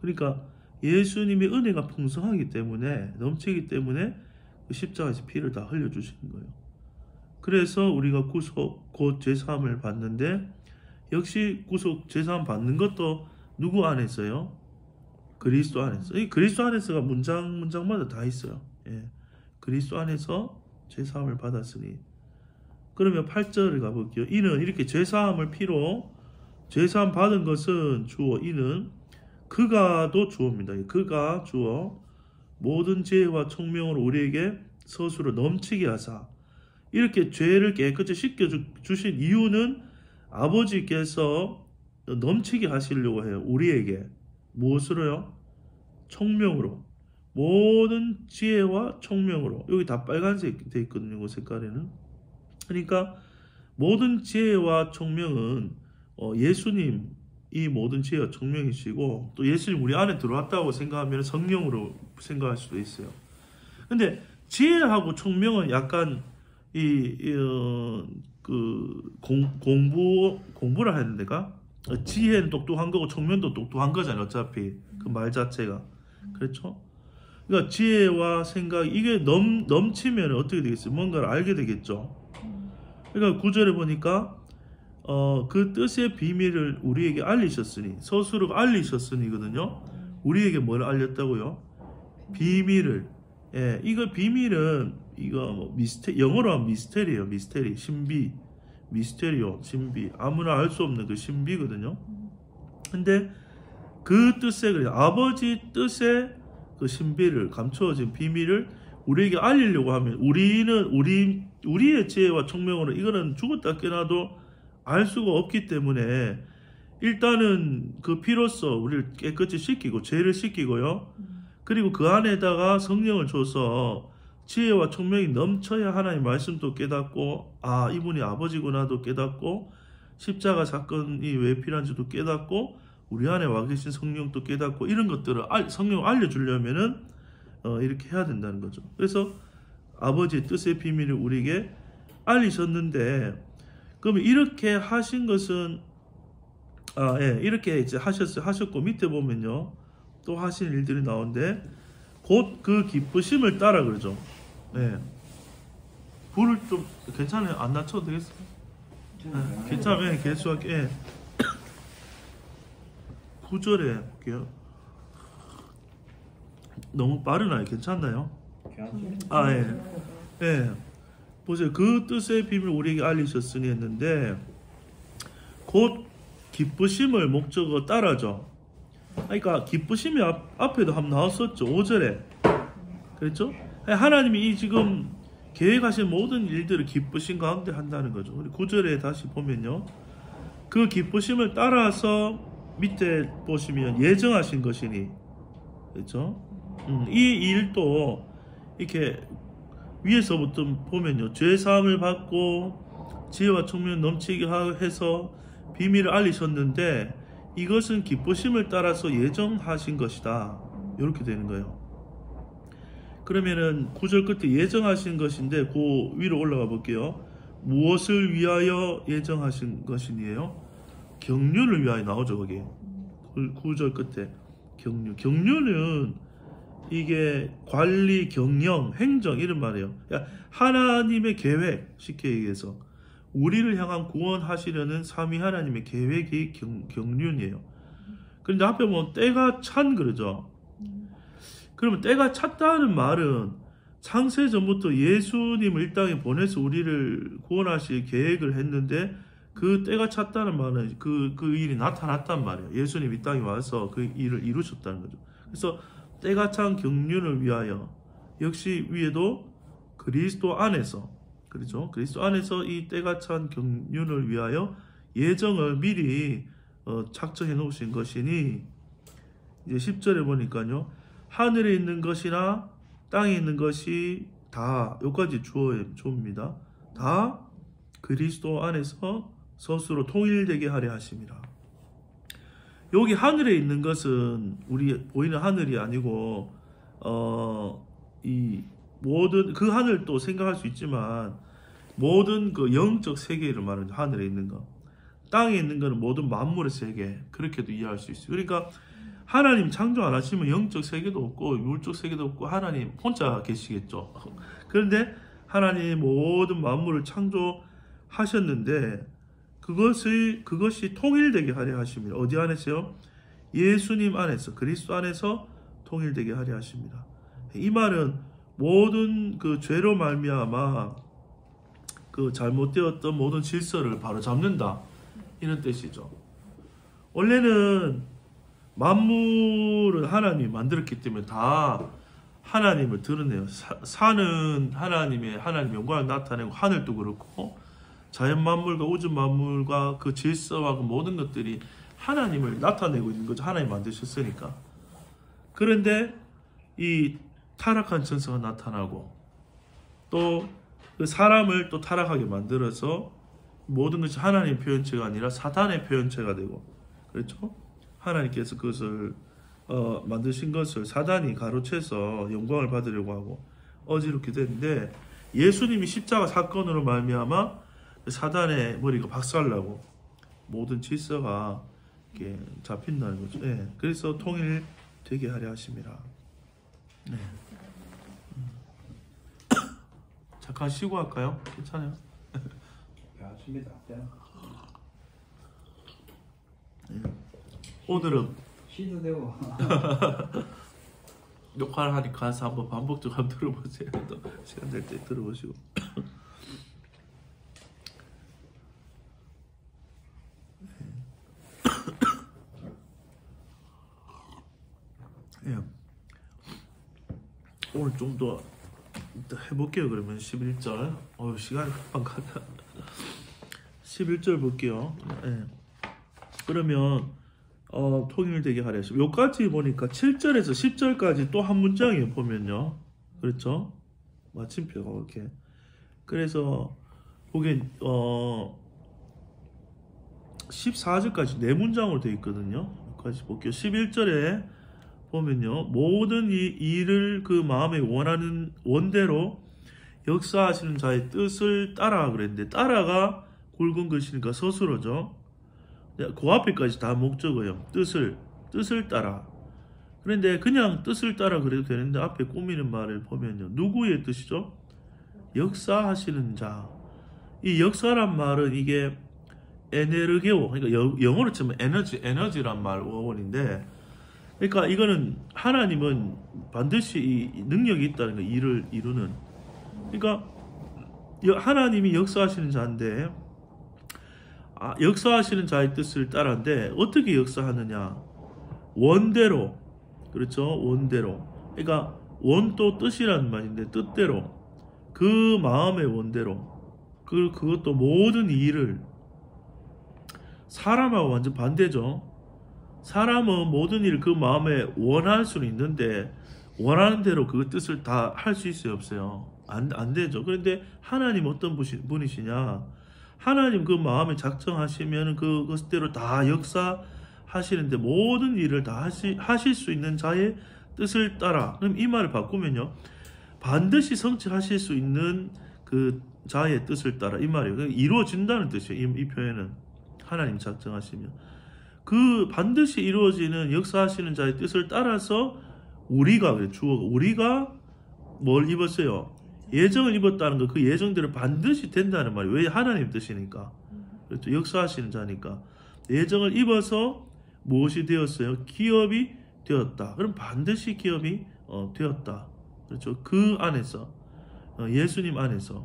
그러니까 예수님의 은혜가 풍성하기 때문에, 넘치기 때문에 그 십자가에서 피를 다 흘려주시는 거예요. 그래서 우리가 구속 곧 죄사함을 받는데, 역시 구속 죄사함 받는 것도 누구 안에서요? 그리스도 안에서. 이 그리스도 안에서가 문장마다 다 있어요. 예. 그리스도 안에서 죄사함을 받았으니. 그러면 8절을 가볼게요. 이는 이렇게 죄사함을 피로 죄사함 받은 것은 주어, 이는 그가도 주어입니다. 그가 주어 모든 지혜와 총명으로 우리에게 서수로 넘치게 하사, 이렇게 죄를 깨끗이 씻겨 주신 이유는 아버지께서 넘치게 하시려고 해요. 우리에게. 무엇으로요? 총명으로. 모든 지혜와 총명으로. 여기 다 빨간색 돼 있거든요. 그 색깔에는. 그러니까 모든 지혜와 총명은 예수님 이 모든 지혜와 총명이시고, 또 예수님 우리 안에 들어왔다고 생각하면 성령으로 생각할 수도 있어요. 근데 지혜하고 총명은 약간 공부를 하는 데가, 지혜는 똑똑한 거고 총명도 똑똑한 거잖아요. 어차피 그 말 자체가. 그렇죠? 그러니까 지혜와 생각, 이게 넘치면 어떻게 되겠어요? 뭔가를 알게 되겠죠. 그러니까 9절에 보니까 그 뜻의 비밀을 우리에게 알리셨으니, 스스로 알리셨으니거든요. 우리에게 뭘 알렸다고요? 비밀을. 예, 이거 비밀은 이거 영어로 하면 미스테리예요. 미스테리, 신비, 미스테리오, 신비. 아무나 알 수 없는 그 신비거든요. 근데 그 뜻에, 그래 아버지 뜻의 그 신비를, 감추어진 비밀을 우리에게 알리려고 하면, 우리의 지혜와 총명으로 이거는 죽었다 깨나도 알 수가 없기 때문에, 일단은 그 피로써 우리를 깨끗이 씻기고 죄를 씻기고요. 그리고 그 안에다가 성령을 줘서 지혜와 총명이 넘쳐야 하나님 말씀도 깨닫고, 아, 이분이 아버지구나도 깨닫고, 십자가 사건이 왜 필요한지도 깨닫고, 우리 안에 와 계신 성령도 깨닫고, 이런 것들을 성령을 알려주려면은 이렇게 해야 된다는 거죠. 그래서 아버지의 뜻의 비밀을 우리에게 알리셨는데, 그러면 이렇게 하신 것은, 이렇게 이제 하셨고, 밑에 보면요, 또 하신 일들이 나오는데, 곧 그 기쁘심을 따라 그러죠. 네. 불을 좀 괜찮아요? 안 낮춰도 되겠어요? 네. 괜찮아요. 계속할게요. 예. 9절에 볼게요. 너무 빠르나요? 괜찮나요? 예. 보세요. 그 뜻의 비밀 우리에게 알리셨으니 했는데, 곧 기쁘심을 목적으로 따라죠. 그러니까 기쁘심이 앞에도 한번 나왔었죠. 5절에. 그렇죠? 하나님이 이 지금 계획하신 모든 일들을 기쁘심 가운데 한다는 거죠. 우리 9절에 다시 보면요. 그 기쁘심을 따라서 밑에 보시면 예정하신 것이니. 그렇죠? 이 일도 이렇게 위에서부터 보면요. 죄사함을 받고 지혜와 총명을 넘치게 해서 비밀을 알리셨는데, 이것은 기쁘심을 따라서 예정하신 것이다. 이렇게 되는 거예요. 그러면은 9절 끝에 예정하신 것인데, 그 위로 올라가 볼게요. 무엇을 위하여 예정하신 것이니에요? 경륜을 위하여 나오죠. 거기 9절 끝에 경륜. 경륜은 이게 관리, 경영, 행정 이런 말이에요. 하나님의 계획, 쉽게 얘기해서 우리를 향한 구원하시려는 삼위 하나님의 계획이 경륜이에요. 그런데 앞에 보면 때가 찬 그러죠. 그러면 때가 찼다는 말은 창세전부터 예수님을 이 땅에 보내서 우리를 구원하실 계획을 했는데, 그 때가 찼다는 말은 그 일이 나타났단 말이에요. 예수님 이 땅에 와서 그 일을 이루셨다는 거죠. 그래서 때가 찬 경륜을 위하여, 역시 위에도 그리스도 안에서, 그렇죠? 그리스도 안에서 이 때가 찬 경륜을 위하여 예정을 미리 작정해 놓으신 것이니, 이제 10절에 보니까요. 하늘에 있는 것이나 땅에 있는 것이 다, 여기까지 주어입니다. 다 그리스도 안에서 스스로 통일되게 하려 하심이라. 여기 하늘에 있는 것은 우리 보이는 하늘이 아니고, 이 모든 그 하늘도 생각할 수 있지만, 모든 그 영적 세계를 말하는 하늘에 있는 거, 땅에 있는 거는 모든 만물의 세계, 그렇게도 이해할 수 있어요. 그러니까 하나님 창조 안 하시면 영적 세계도 없고 물적 세계도 없고 하나님 혼자 계시겠죠. 그런데 하나님이 모든 만물을 창조하셨는데 그것이 통일되게 하려 하십니다. 어디 안에서요? 예수님 안에서, 그리스도 안에서 통일되게 하려 하십니다. 이 말은 모든 그 죄로 말미암아 그 잘못되었던 모든 질서를 바로 잡는다, 이런 뜻이죠. 원래는 만물은 하나님이 만들었기 때문에 다 하나님을 드러내요. 산은 하나님 영광을 나타내고, 하늘도 그렇고 자연 만물과 우주 만물과 그 질서와 그 모든 것들이 하나님을 나타내고 있는 거죠. 하나님 만드셨으니까. 그런데 이 타락한 천사가 나타나고 또 그 사람을 또 타락하게 만들어서 모든 것이 하나님의 표현체가 아니라 사단의 표현체가 되고, 그렇죠? 하나님께서 그것을 만드신 것을 사단이 가로채서 영광을 받으려고 하고 어지럽게 되는데, 예수님이 십자가 사건으로 말미암아 사단의 머리가 박살나고 모든 질서가 이렇게 잡힌다는 거죠. 예, 그래서 통일되게 하려 하십니다. 네. 잠깐 쉬고 할까요? 괜찮아요? 좋습니다. 네. 오늘은 쉬도 되고. 녹화를 하니까 가서 한번 반복적으로 한번 들어보세요. 또 시간 될 때 들어보시고. 예. 오늘 좀 더 해볼게요. 그러면 11절. 시간이 금방 가다. 11절 볼게요. 예. 그러면 통일되게 하려 했습니다. 여기까지 보니까 7절에서 10절까지 또 한 문장이에요. 보면요. 그렇죠? 마침표가 이렇게. 그래서 거기 14절까지 네 문장으로 되어 있거든요. 여기까지 볼게요. 11절에 보면요, 모든 이 일을 그 마음에 원하는 원대로 역사하시는 자의 뜻을 따라 그랬는데, 따라가 굵은 글씨니까 서술어죠. 그 앞에까지 다 목적어예요. 뜻을 따라. 그런데 그냥 뜻을 따라 그래도 되는데 앞에 꾸미는 말을 보면요, 누구의 뜻이죠? 역사하시는 자. 이 역사란 말은 이게 에네르게오, 그러니까 영어로 치면 에너지란 말 원인데, 그러니까 이거는 하나님은 반드시 이 능력이 있다는 거, 일을 이루는. 그러니까 하나님이 역사하시는 자인데, 역사하시는 자의 뜻을 따라는데 어떻게 역사하느냐? 원대로. 그렇죠? 원대로. 그러니까 원도 뜻이라는 말인데, 뜻대로, 그 마음의 원대로, 그것도 모든 일을. 사람하고 완전 반대죠. 사람은 모든 일을 그 마음에 원할 수는 있는데 원하는 대로 그 뜻을 다 할 수 있어요, 없어요? 안 되죠. 그런데 하나님 어떤 분이시냐? 하나님 그 마음에 작정하시면 그것대로 다 역사하시는데 모든 일을 다 하실 수 있는 자의 뜻을 따라. 그럼 이 말을 바꾸면요, 반드시 성취하실 수 있는 그 자의 뜻을 따라, 이 말이에요. 이루어진다는 뜻이에요. 이 표현은 하나님 작정하시면 그 반드시 이루어지는 역사하시는 자의 뜻을 따라서 우리가, 주어가 우리가 뭘 입었어요? 예정을 입었다는 거. 그 예정대로 반드시 된다는 말이에요. 왜? 하나님 뜻이니까. 그렇죠? 역사하시는 자니까. 예정을 입어서 무엇이 되었어요? 기업이 되었다. 그럼 반드시 기업이 되었다. 그렇죠? 그 안에서, 예수님 안에서.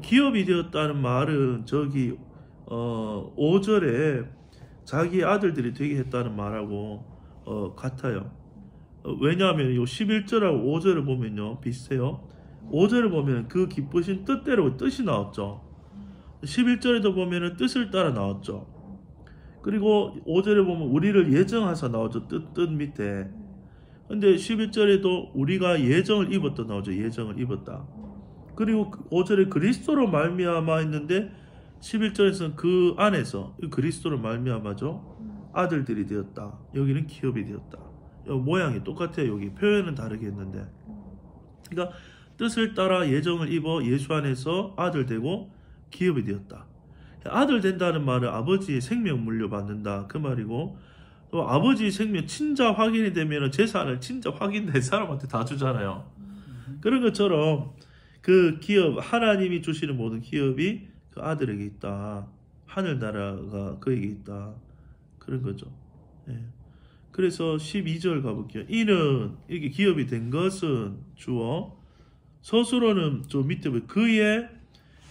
기업이 되었다는 말은 저기 5절에 자기 아들들이 되게 했다는 말하고 같아요. 왜냐하면 요 11절하고 5절을 보면요, 비슷해요. 5절을 보면 그 기쁘신 뜻대로 뜻이 나왔죠. 11절에도 보면은 뜻을 따라 나왔죠. 그리고 5절에 보면 우리를 예정하사 나오죠. 뜻 밑에. 근데 11절에도 우리가 예정을 입었다 나오죠. 예정을 입었다. 그리고 5절에 그리스도로 말미암아 있는데 11절에서는 그 안에서 그리스도로 말미암아죠. 아들들이 되었다. 여기는 기업이 되었다. 모양이 똑같아요. 여기 표현은 다르게 했는데, 그러니까 뜻을 따라 예정을 입어 예수 안에서 아들 되고 기업이 되었다. 아들 된다는 말은 아버지의 생명 물려받는다, 그 말이고, 또 아버지 생명 친자 확인이 되면 재산을 친자 확인된 사람한테 다 주잖아요. 그런 것처럼 그 기업, 하나님이 주시는 모든 기업이 그 아들에게 있다. 하늘나라가 그에게 있다. 그런 거죠. 예. 그래서 12절 가볼게요. 이는 이게 기업이 된 것은 주어 스스로는 좀 밑에 보면 그의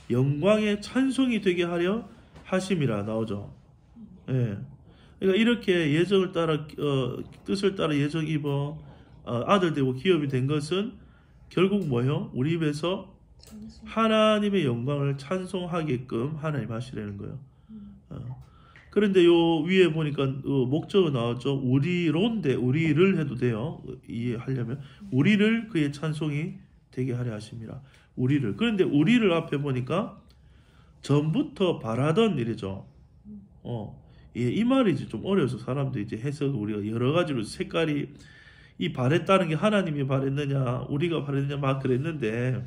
영광의 찬송이 되게 하려 하심이라 나오죠. 예. 그러니까 이렇게 예정을 따라 뜻을 따라 예정 입어 아들 되고 기업이 된 것은 결국 뭐요? 우리 입에서 하나님의 영광을 찬송하게끔 하나님 하시라는 거예요. 그런데 요 위에 보니까 목적은 나왔죠. 우리론데 우리를 해도 돼요. 이해하려면 우리를 그의 찬송이 되게 하려 하심이라. 우리를. 그런데 우리를 앞에 보니까 전부터 바라던 일이죠. 예, 이 말이 좀 어려워서 사람들이 이제 해석 우리가 여러 가지로 색깔이 이 바랬다는 게 하나님이 바랬느냐 우리가 바랬느냐 막 그랬는데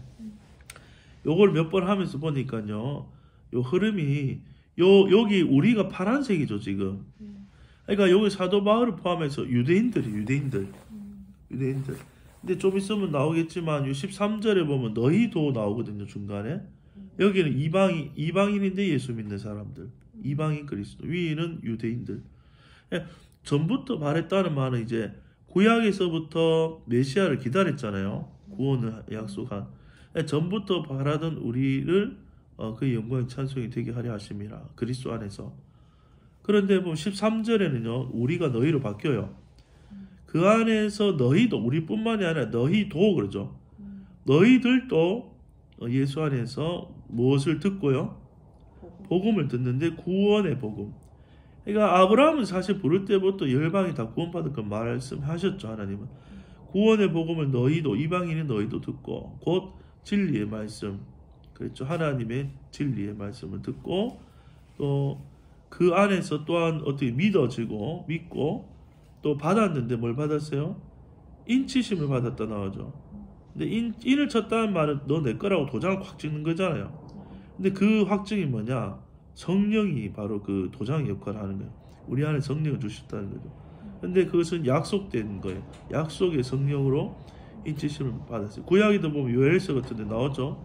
요걸 몇 번 하면서 보니까요. 요 흐름이 여기 우리가 파란색이죠 지금. 그러니까 여기 사도 바울을 포함해서 유대인들. 근데 좀 있으면 나오겠지만 13절에 보면 너희도 나오거든요 중간에. 여기는 이방인인데 예수 믿는 사람들. 이방인 그리스도. 위에는 유대인들. 전부터 바랬다는 말은 이제 구약에서부터 메시아를 기다렸잖아요. 구원을 약속한. 전부터 바라던 우리를 그 영광의 찬송이 되게 하려 하심이라. 그리스도 안에서. 그런데 보면 13절에는요. 우리가 너희로 바뀌어요. 그 안에서 너희도 우리뿐만이 아니라 너희도 그러죠. 너희들도 예수 안에서 무엇을 듣고요? 복음을 듣는데 구원의 복음. 그러니까 아브라함은 사실 부를 때부터 열방이 다 구원받을 거 말씀하셨죠. 하나님은. 구원의 복음을 너희도 이방인인 너희도 듣고 곧 진리의 말씀. 그렇죠. 하나님의 진리의 말씀을 듣고 또 그 안에서 또한 어떻게 믿어지고 믿고 또 받았는데 뭘 받았어요? 인치심을 받았다 나오죠. 근데 인을 쳤다는 말은 너 내 거라고 도장을 확 찍는 거잖아요. 근데 그 확증이 뭐냐? 성령이 바로 그 도장 역할을 하는 거예요. 우리 안에 성령을 주셨다는 거죠. 근데 그것은 약속된 거예요. 약속의 성령으로 인치심을 받았어요. 구약에도 보면 요엘서 같은 데 나오죠.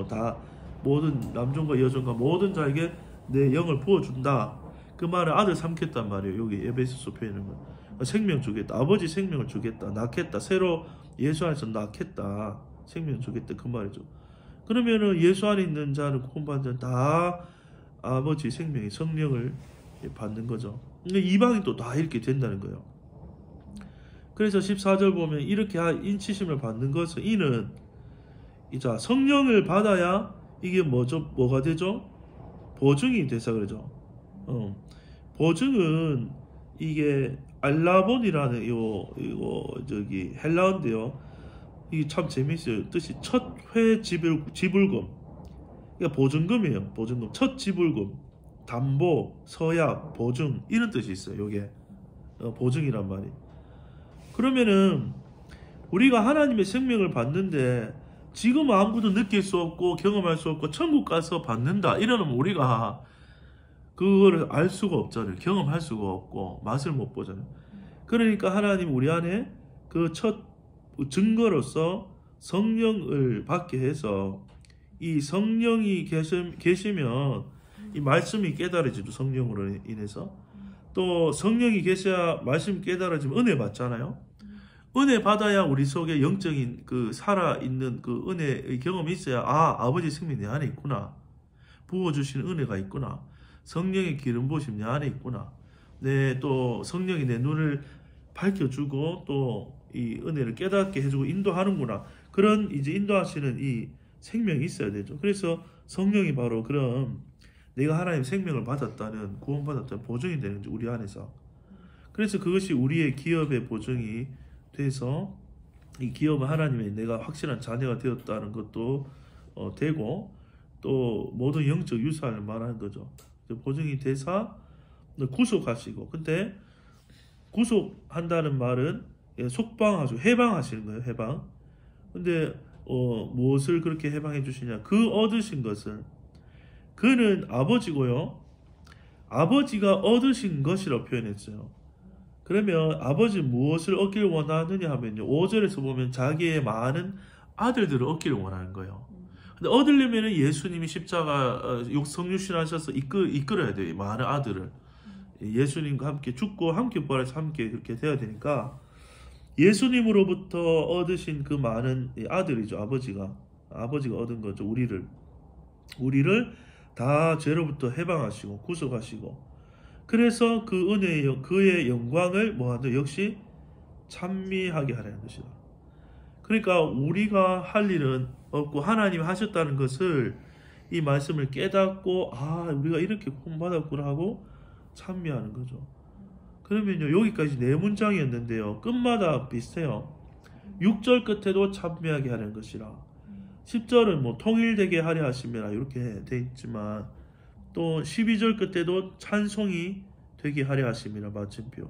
다 모든 남종과 여종과 모든 자에게 내 영을 부어준다. 그 말은 아들 삼겠단 말이에요. 여기 에베소서 표현은 생명 주겠다. 아버지 생명을 주겠다. 낳겠다. 새로 예수 안에서 낳겠다. 생명 주겠다. 그 말이죠. 그러면은 예수 안에 있는 자는 구원받는 자는 다 아버지 생명의 성령을 받는 거죠. 근데 이방이 또 다 이렇게 된다는 거예요. 그래서 14절 보면 이렇게 인치심을 받는 것은 이는 이자 성령을 받아야 이게 뭐가 되죠? 보증이 돼서 그러죠. 보증은 이게 알라본이라는 이거 헬라어인데요. 이게 참 재밌어요. 뜻이 첫 회 지불금. 그러니까 보증금이에요. 보증금. 첫 지불금. 담보, 서약, 보증 이런 뜻이 있어요. 요게 보증이란 말이. 그러면은 우리가 하나님의 생명을 받는데 지금 아무것도 느낄 수 없고 경험할 수 없고 천국 가서 받는다 이러면 우리가 그거를 알 수가 없잖아요. 경험할 수가 없고 맛을 못 보잖아요. 그러니까 하나님 우리 안에 그 첫 증거로서 성령을 받게 해서 이 성령이 계시면 이 말씀이 깨달아지죠. 성령으로 인해서. 또 성령이 계셔야 말씀이 깨달아지면 은혜 받잖아요. 은혜 받아야 우리 속에 영적인 그 살아있는 그 은혜의 경험이 있어야 아버지 생명이 내 안에 있구나. 부어주시는 은혜가 있구나. 성령의 기름 부으심 내 안에 있구나. 또 성령이 내 눈을 밝혀주고 또 이 은혜를 깨닫게 해주고 인도하는구나. 그런 이제 인도하시는 이 생명이 있어야 되죠. 그래서 성령이 바로 그런 내가 하나님의 생명을 받았다는 구원받았다는 보증이 되는 거죠. 우리 안에서. 그래서 그것이 우리의 기업의 보증이 돼서 이 기업은 하나님의 내가 확실한 자녀가 되었다는 것도 되고 또 모든 영적 유산을 말하는 거죠. 보증이 돼서 구속하시고 근데 구속한다는 말은 속방하시고 해방하시는 거예요. 해방. 근데 무엇을 그렇게 해방해 주시냐? 그 얻으신 것을 그는 아버지고요. 아버지가 얻으신 것이라고 표현했어요. 그러면 아버지 무엇을 얻기를 원하느냐 하면요. 5절에서 보면 자기의 많은 아들들을 얻기를 원하는 거예요. 근데 얻으려면 예수님이 십자가 성육신하셔서 이끌어야 돼요. 많은 아들을. 예수님과 함께 죽고 함께 부활해서 함께 그렇게 돼야 되니까 예수님으로부터 얻으신 그 많은 아들이죠. 아버지가 얻은 거죠. 우리를 다 죄로부터 해방하시고 구속하시고 그래서 그 은혜의 그의 영광을 뭐하는 역시 찬미하게 하려는 것이다. 그러니까 우리가 할 일은 없고 하나님이 하셨다는 것을 이 말씀을 깨닫고 우리가 이렇게 구원받았구나 하고 찬미하는 거죠. 그러면요 여기까지 네 문장이었는데요. 끝마다 비슷해요. 6절 끝에도 찬미하게 하려는 것이라 10절은 뭐 통일되게 하려 하심이라 이렇게 돼 있지만 또 12절 끝에도 찬송이 되게 하려 하심이라 마침표.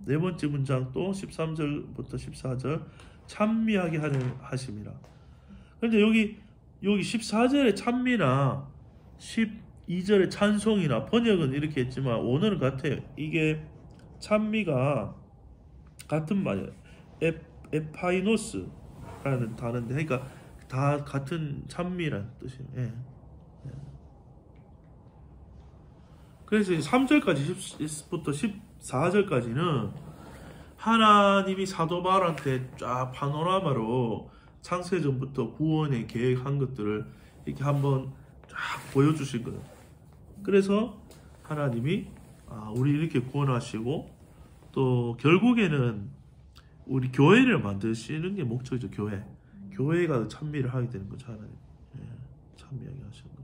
네 번째 문장 또 13절부터 14절 찬미하게 하려 하심이라. 그런데 여기 14절의 찬미나 12절의 찬송이나 번역은 이렇게 했지만 원어는 같아요. 이게 찬미가 같은 말이에요. 에파이노스라는 단어인데 그러니까 다 같은 찬미라는 뜻이에요. 예. 그래서 3절까지부터 14절까지는 하나님이 사도 바울한테 쫙 파노라마로 창세전부터 구원의 계획한 것들을 이렇게 한번 쫙 보여주신 거예요. 그래서 하나님이 우리 이렇게 구원하시고 또 결국에는 우리 교회를 만드시는 게 목적이죠. 교회가 찬미를 하게 되는 거죠. 하나님 찬미하게 하시는 거.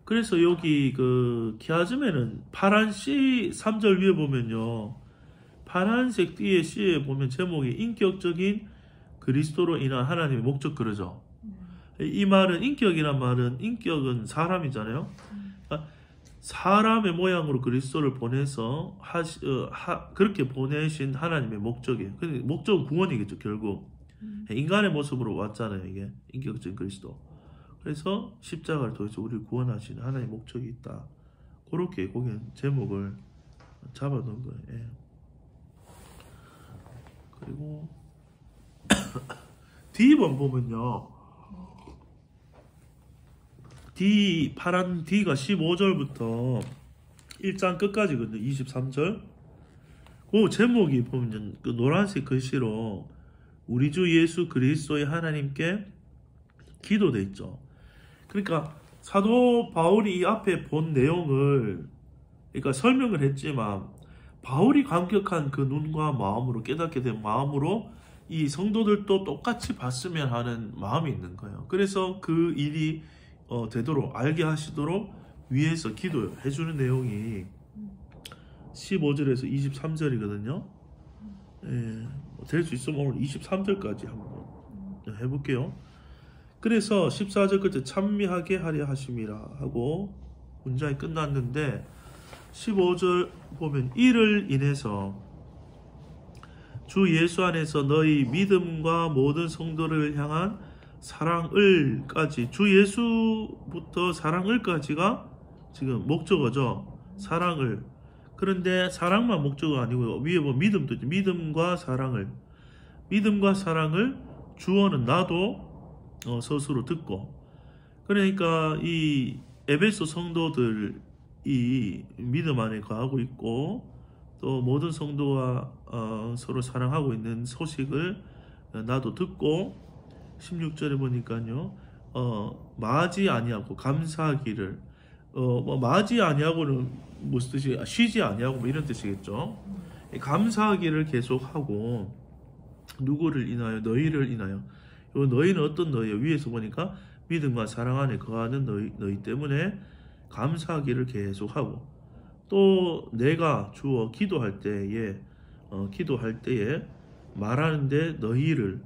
그래서 여기 그 키아즘에는 파란 씨 3절 위에 보면요. 파란색 띠의 씨에 보면 제목이 인격적인 그리스도로 인한 하나님의 목적 그러죠. 이 말은 인격이란 말은 인격은 사람이잖아요. 그러니까 사람의 모양으로 그리스도를 보내서 그렇게 보내신 하나님의 목적이에요. 목적은 구원이겠죠. 결국 인간의 모습으로 왔잖아요. 이게 인격적인 그리스도. 그래서 십자가를 통해서 우리를 구원하시는 하나님의 목적이 있다. 그렇게 거기는 제목을 잡아놓은 거예요. 예. 그리고 D번 보면요. 파란 D가 15절부터 1장 끝까지거든요. 23절. 그 제목이 보면 그 노란색 글씨로 우리 주 예수 그리스도의 하나님께 기도돼 있죠. 그러니까 사도 바울이 이 앞에 본 내용을 그러니까 설명을 했지만 바울이 감격한 그 눈과 마음으로 깨닫게 된 마음으로 이 성도들도 똑같이 봤으면 하는 마음이 있는 거예요. 그래서 그 일이 되도록 알게 하시도록 위에서 기도해 주는 내용이 15절에서 23절이거든요. 예, 될 수 있으면 오늘 23절까지 한번 해볼게요. 그래서 14절 끝에 찬미하게 하려 하심이라 하고 문장이 끝났는데 15절 보면 이를 인해서 주 예수 안에서 너희 믿음과 모든 성도를 향한 사랑을까지 주 예수부터 사랑을까지가 지금 목적어죠. 사랑을. 그런데 사랑만 목적어 아니고요. 위에 보면 믿음도 있죠. 믿음과 사랑을 주어는 나도 스스로 듣고 그러니까 이 에베소 성도들이 믿음 안에 거하고 있고 또 모든 성도와 서로 사랑하고 있는 소식을 나도 듣고 16절에 보니까요 마지 아니하고 감사하기를 마지 아니하고는 무슨 뜻이 쉬지 아니하고 뭐 이런 뜻이겠죠. 감사하기를 계속하고 누구를 인하여 너희를 인하여 너희는 어떤 너희예요? 위에서 보니까 믿음과 사랑 안에 거하는 너희 때문에 감사하기를 계속하고 또 내가 주어 기도할 때에 말하는데 너희를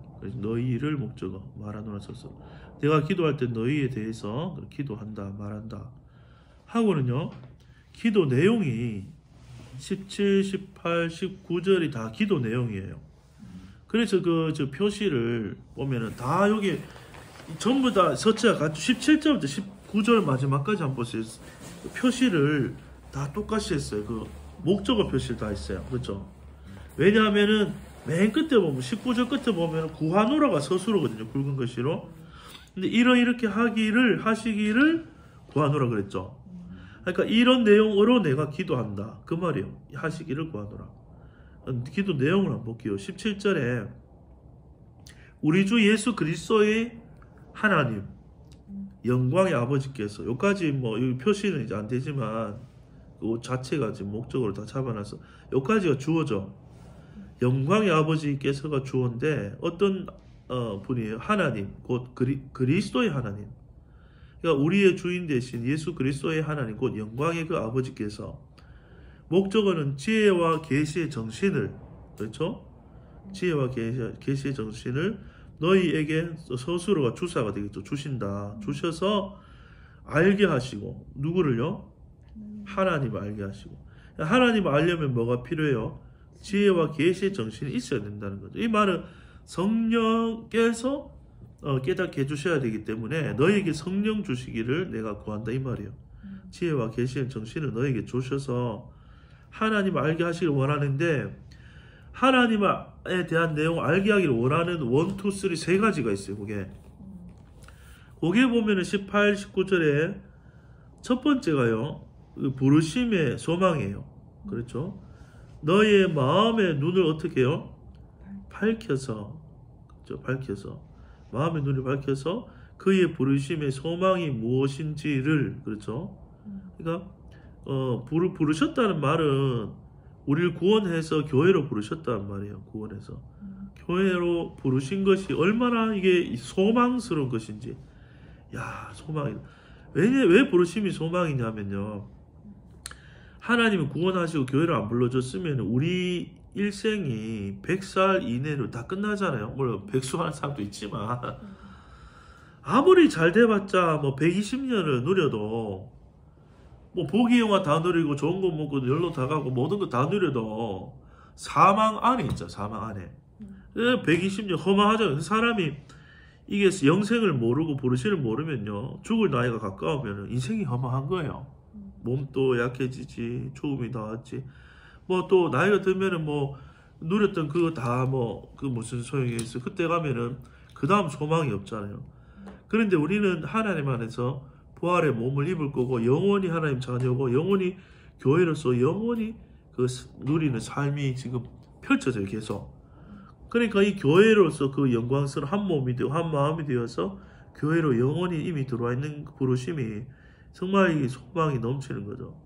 목적어 말하노라 썼어. 내가 기도할 때 너희에 대해서 기도한다 말한다 하고는요. 기도 내용이 17, 18, 19절이 다 기도 내용이에요. 그래서 저 표시를 보면은 다 여기 전부 다 서체가 같이 17절부터 19절 마지막까지 한번 보세요. 표시를 다 똑같이 했어요. 목적어 표시를 다 했어요. 그렇죠? 왜냐하면은 맨 끝에 보면 19절 끝에 보면 구하노라가 서술어거든요. 굵은 글씨로. 근데 이렇게 하시기를 구하노라 그랬죠. 그러니까 이런 내용으로 내가 기도한다. 그 말이에요. 하시기를 구하노라. 기도 내용을 한번 볼게요. 17절에 우리 주 예수 그리스도의 하나님 영광의 아버지께서 여기까지 뭐 여기 표시는 이제 안 되지만 그 자체가 지금 목적으로 다 잡아놔서 여기까지가 주어져. 영광의 아버지께서가 주어인데 어떤 분이에요? 하나님 곧 그리스도의 하나님. 그러니까 우리의 주인 대신 예수 그리스도의 하나님 곧 영광의 그 아버지께서 목적어는 지혜와 계시의 정신을 그렇죠? 지혜와 계시의 정신을 너희에게 서술어가 주사가 되겠죠. 주신다. 주셔서 알게 하시고 누구를요? 하나님을 알게 하시고 하나님을 알려면 뭐가 필요해요? 지혜와 계시의 정신이 있어야 된다는 거죠. 이 말은 성령께서 깨닫게 해주셔야 되기 때문에 너에게 성령 주시기를 내가 구한다 이 말이에요. 지혜와 계시의 정신을 너에게 주셔서 하나님을 알게 하시길 원하는데 하나님에 대한 내용을 알게 하기를 원하는 1, 2, 3 세 가지가 있어요. 그게 보면은 18, 19절에 첫 번째가요. 부르심의 소망이에요. 그렇죠? 너의 마음의 눈을 어떻게 해요? 밝혀서 그렇죠? 밝혀서 마음의 눈을 밝혀서 그의 부르심의 소망이 무엇인지를 그렇죠? 그러니까 부르셨다는 말은 우리를 구원해서 교회로 부르셨다는 말이에요. 구원해서 교회로 부르신 것이 얼마나 이게 소망스러운 것인지. 야, 소망이다. 왜 부르심이 소망이냐면요. 하나님은 구원하시고 교회를 안 불러줬으면 우리 일생이 100살 이내로 다 끝나잖아요. 물론 백수하는 사람도 있지만 아무리 잘 돼봤자 뭐 120년을 누려도 뭐 복이 영화 다 누리고 좋은 거 먹고 열로 다 가고 모든 거 다 누려도 사망 안에 있죠. 사망 안에 120년 허망하잖아요. 사람이 이게 영생을 모르고 부르심을 모르면요 죽을 나이가 가까우면 인생이 허망한 거예요. 몸도 약해지지 죽음이 나왔지 뭐 또 나이가 들면은 뭐 누렸던 그거 다 뭐 그 무슨 소용이 있어. 그때 가면은 그 다음 소망이 없잖아요. 그런데 우리는 하나님 안에서 부활의 몸을 입을 거고 영원히 하나님 자녀고 영원히 교회로서 영원히 그 누리는 삶이 지금 펼쳐져요. 계속. 그러니까 이 교회로서 그 영광스러운 한 몸이 되고 한 마음이 되어서 교회로 영원히 이미 들어와 있는 부르심이 정말 이 소망이 넘치는 거죠.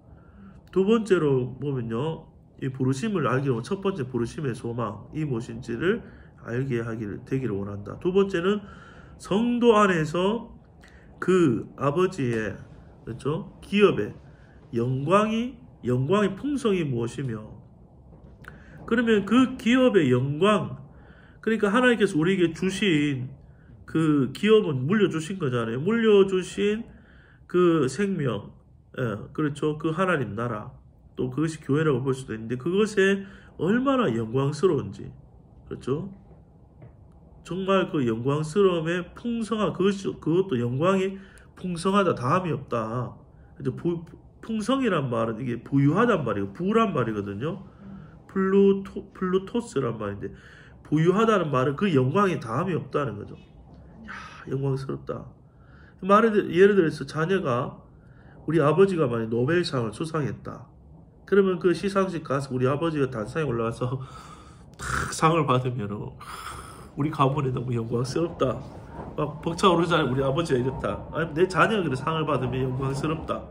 두 번째로 보면요. 이 부르심을 알기로 첫 번째 부르심의 소망 이 무엇인지를 알게 되기를 원한다. 두 번째는 성도 안에서 그 아버지의 그렇죠? 기업의 영광의 풍성이 무엇이며 그러면 그 기업의 영광 그러니까 하나님께서 우리에게 주신 그 기업은 물려주신 거잖아요. 물려주신 그 생명 그렇죠. 그 하나님 나라 또 그것이 교회라고 볼 수도 있는데 그것에 얼마나 영광스러운지 그렇죠. 정말 그 영광스러움의 풍성한 그것도 영광이 풍성하다 다함이 없다. 풍성이란 말은 이게 부유하단 말이에요. 부란 말이거든요. 플루토스란 말인데 부유하다는 말은 그 영광이 다함이 없다는 거죠. 야, 영광스럽다. 예를 들어서 자녀가 우리 아버지가 만약 노벨상을 수상했다. 그러면 그 시상식 가서 우리 아버지가 단상에 올라가서 탁 상을 받으면 우리 가문에 너무 영광스럽다. 막 벅차오르잖아요. 우리 아버지가 이렇다. 아니, 내 자녀가 상을 받으면 영광스럽다.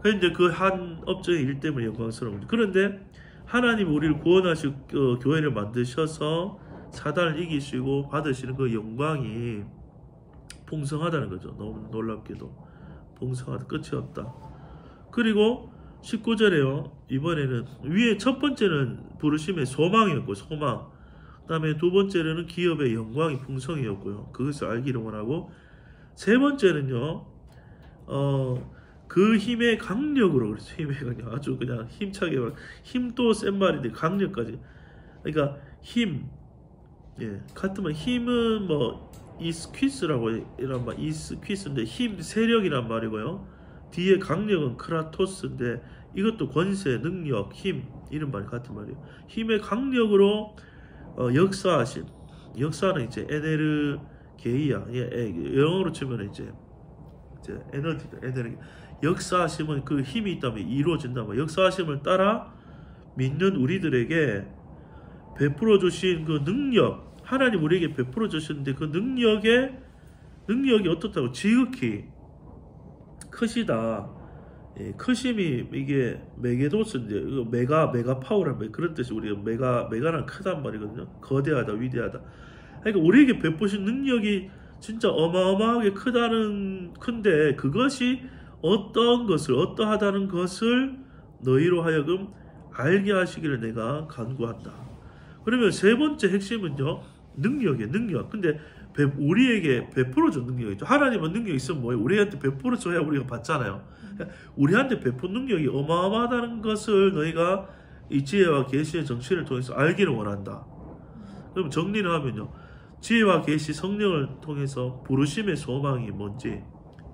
그런데 그 한 업적의 일 때문에 영광스러운 거죠. 그런데 하나님 우리를 구원하시고 교회를 만드셔서 사단을 이기시고 받으시는 그 영광이 풍성하다는 거죠. 너무 놀랍게도 풍성하다. 끝이 없다. 그리고 19절에요. 이번에는 위에 첫 번째는 부르심의 소망이었고 소망. 그 다음에 두 번째는 기업의 영광이 풍성이었고요. 그것을 알기를 원하고 세 번째는요. 그 힘의 강력으로 그렇죠. 힘의 강력 아주 그냥 힘차게 힘도 센 말인데 강력까지. 그러니까 힘 같은 말 힘은 뭐 이스퀴스라고 이런 말 이스퀴스인데 힘 세력이란 말이고요. 뒤에 강력은 크라토스인데 이것도 권세, 능력, 힘 이런 말이 같은 말이에요. 힘의 강력으로 역사하신, 역사는 이제 에네르게이야, 영어로 치면 이제 에너지다, 에너지. 역사하심은 그 힘이 있다면 이루어진다. 역사하심을 따라 믿는 우리들에게 베풀어 주신 그 능력, 하나님 우리에게 베풀어 주셨는데 그 능력이 어떻다고? 지극히 크시다. 크심이 이게 메게도스인데 메가 파워란 그런 뜻이 우리가 메가는 크단 말이거든요. 거대하다, 위대하다. 그러니까 우리에게 베푸신 능력이 진짜 어마어마하게 큰데 그것이 어떠하다는 것을 너희로 하여금 알게 하시기를 내가 간구한다. 그러면 세 번째 핵심은요, 능력이에요. 능력. 근데 우리에게 베풀어준 능력이죠. 하나님은 능력이 있으면 뭐예요? 우리한테 베풀어줘야 우리가 받잖아요. 우리한테 베푼 능력이 어마어마하다는 것을 너희가 이 지혜와 계시의 정신을 통해서 알기를 원한다. 그럼 정리를 하면요, 지혜와 계시 성령을 통해서 부르심의 소망이 뭔지,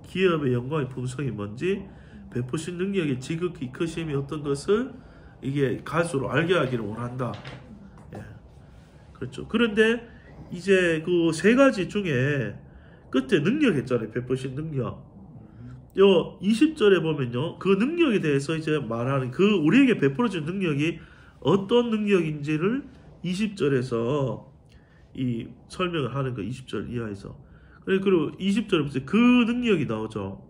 기업의 영광의 풍성이 뭔지, 베푸신 능력의 지극히 크심이 어떤 것을 이게 갈수록 알게 하기를 원한다. 예. 그렇죠. 그런데 이제 그 세 가지 중에 끝에 능력 했잖아요. 베푸신 능력. 요 20절에 보면요, 그 능력에 대해서 이제 말하는, 그 우리에게 베풀어진 능력이 어떤 능력인지를 20절에서 이 설명을 하는 거, 20절 이하에서. 그리고 20절에 보세요. 그 능력이 나오죠.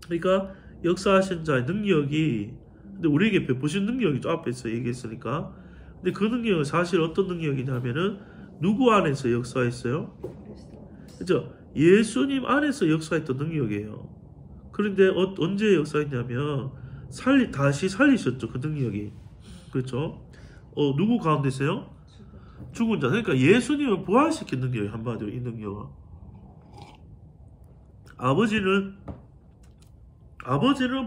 그러니까 역사하신 자의 능력이, 근데 우리에게 베푸신 능력이죠. 앞에서 얘기했으니까. 근데 그 능력은 사실 어떤 능력이냐면은 누구 안에서 역사했어요? 그죠? 예수님 안에서 역사했던 능력이에요. 그런데 언제 역사했냐면 다시 살리셨죠. 그 능력이. 그렇죠? 누구 가운데서요? 죽은 자. 그러니까 예수님을 부활시킨 능력이 한마디로 이 능력은. 아버지는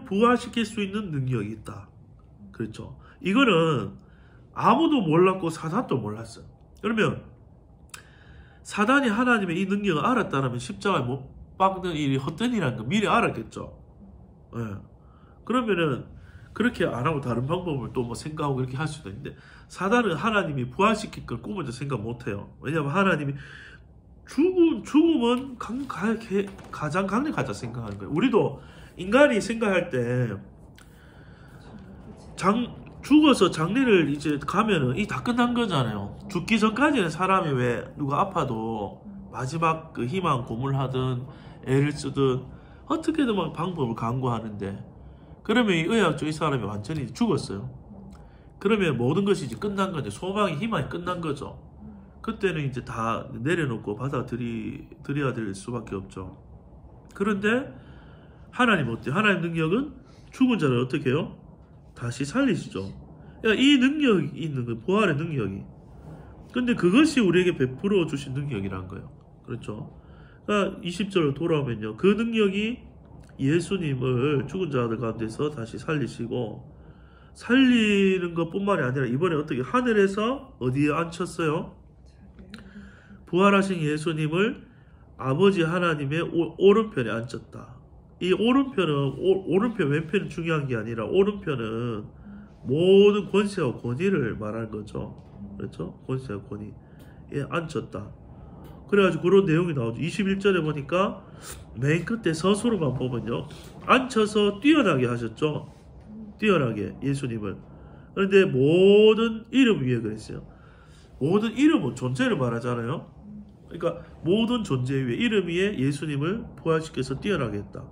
부활시킬 수 있는 능력이 있다. 그렇죠? 이거는 아무도 몰랐고 사단도 몰랐어요. 그러면 사단이 하나님의 이 능력을 알았다면 십자가에 못 박는 일이 헛된 일이라는 거 미리 알았겠죠. 예. 그러면은 그렇게 안 하고 다른 방법을 또 뭐 생각하고 그렇게 할 수도 있는데, 사단은 하나님이 부활시킬 걸 꿈에도 생각 못 해요. 왜냐하면 하나님이 죽음은 가장 강력하다 생각하는 거예요. 우리도 인간이 생각할 때 죽어서 장례를 이제 가면은 이 다 끝난 거잖아요. 죽기 전까지는 사람이 왜 누가 아파도 마지막 그 희망 고문하든 애를 쓰든 어떻게든 막 방법을 강구하는데, 그러면 이 의학적 이 사람이 완전히 죽었어요. 그러면 모든 것이 이제 끝난 거죠. 소망이, 희망이 끝난 거죠. 그때는 이제 다 내려놓고 받아들여야 될 수밖에 없죠. 그런데 하나님 어때요? 하나님 능력은 죽은 자를 어떻게 해요? 다시 살리시죠. 그러니까 이 능력이 있는 거예요. 부활의 능력이. 근데 그것이 우리에게 베풀어 주신 능력이란 거예요. 그렇죠? 그러니까 20절로 돌아오면요, 그 능력이 예수님을 죽은 자들 가운데서 다시 살리시고, 살리는 것뿐만이 아니라 이번에 어떻게 하늘에서 어디에 앉혔어요? 부활하신 예수님을 아버지 하나님의 오른편에 앉혔다. 이 오른편 왼편은 중요한 게 아니라 오른편은 모든 권세와 권위를 말하는 거죠. 그렇죠? 권세와 권위에 앉혔다. 그래가지고 그런 내용이 나오죠. 21절에 보니까 맨 끝에 서술로만 보면요, 앉혀서 뛰어나게 하셨죠. 뛰어나게 예수님을. 그런데 모든 이름 위에 그랬어요. 모든 이름은 존재를 말하잖아요. 그러니까 모든 존재 위에, 이름 위에 예수님을 부활시켜서 뛰어나게 했다.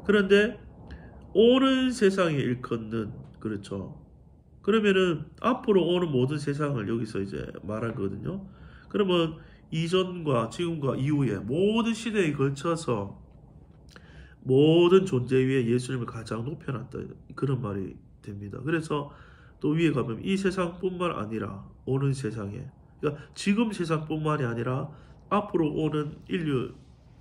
그런데 오는 세상에 일컫는, 그렇죠. 그러면은 앞으로 오는 모든 세상을 여기서 이제 말한 거거든요. 그러면 이전과 지금과 이후에 모든 시대에 걸쳐서 모든 존재 위에 예수님을 가장 높여놨다, 그런 말이 됩니다. 그래서 또 위에 가면 이 세상뿐만 아니라 오는 세상에, 그러니까 지금 세상뿐만이 아니라 앞으로 오는 인류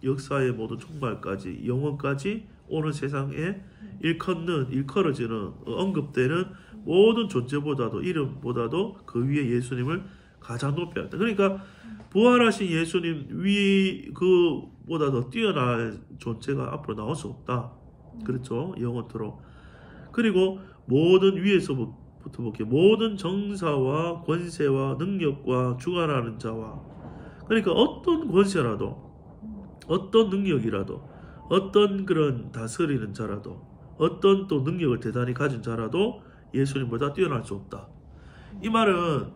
역사의 모든 종말까지, 영원까지 오는 세상에 일컬어지는, 언급되는 모든 존재보다도, 이름보다도 그 위에 예수님을 가장 높여놨다. 그러니까 부활하신 예수님 그보다 더 뛰어난 존재가 앞으로 나올 수 없다. 그렇죠? 영원토록. 그리고 모든 위에서부터 볼게요. 모든 정사와 권세와 능력과 주관하는 자와, 그러니까 어떤 권세라도 어떤 능력이라도 어떤 그런 다스리는 자라도 어떤 또 능력을 대단히 가진 자라도 예수님보다 뛰어날 수 없다. 이 말은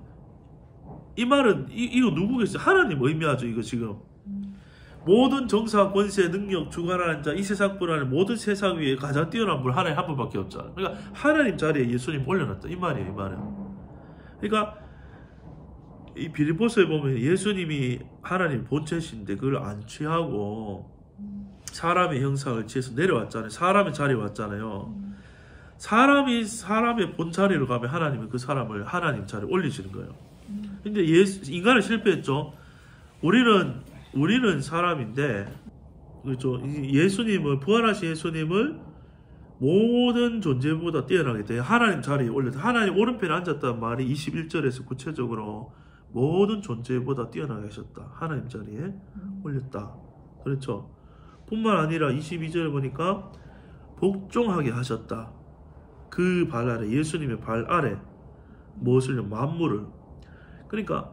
이거 누구겠어요? 하나님 의미하죠. 이거 지금 모든 정사, 권세, 능력, 주관하는 자, 이 세상 분하는 모든 세상 위에 가장 뛰어난 분 하나님 한 분밖에 없잖아. 그러니까 하나님 자리에 예수님 올려놨다. 이 말이에요. 이 말은. 그러니까 이 빌립보서에 보면 예수님이 하나님 본체신데 그걸 안 취하고 사람의 형상을 취해서 내려왔잖아요. 사람의 자리에 왔잖아요. 사람이 사람의 본 자리로 가면 하나님은 그 사람을 하나님 자리에 올리시는 거예요. 근데 인간은 실패했죠. 우리는 사람인데, 그렇죠. 예수님을, 부활하신 예수님을 모든 존재보다 뛰어나게 돼 하나님 자리에 올렸다. 하나님 오른편에 앉았다는 말이 21절에서 구체적으로 모든 존재보다 뛰어나게 하셨다. 하나님 자리에 올렸다. 그렇죠. 뿐만 아니라 22절에 보니까 복종하게 하셨다. 그 발 아래, 예수님의 발 아래 무엇을요? 만물을. 그러니까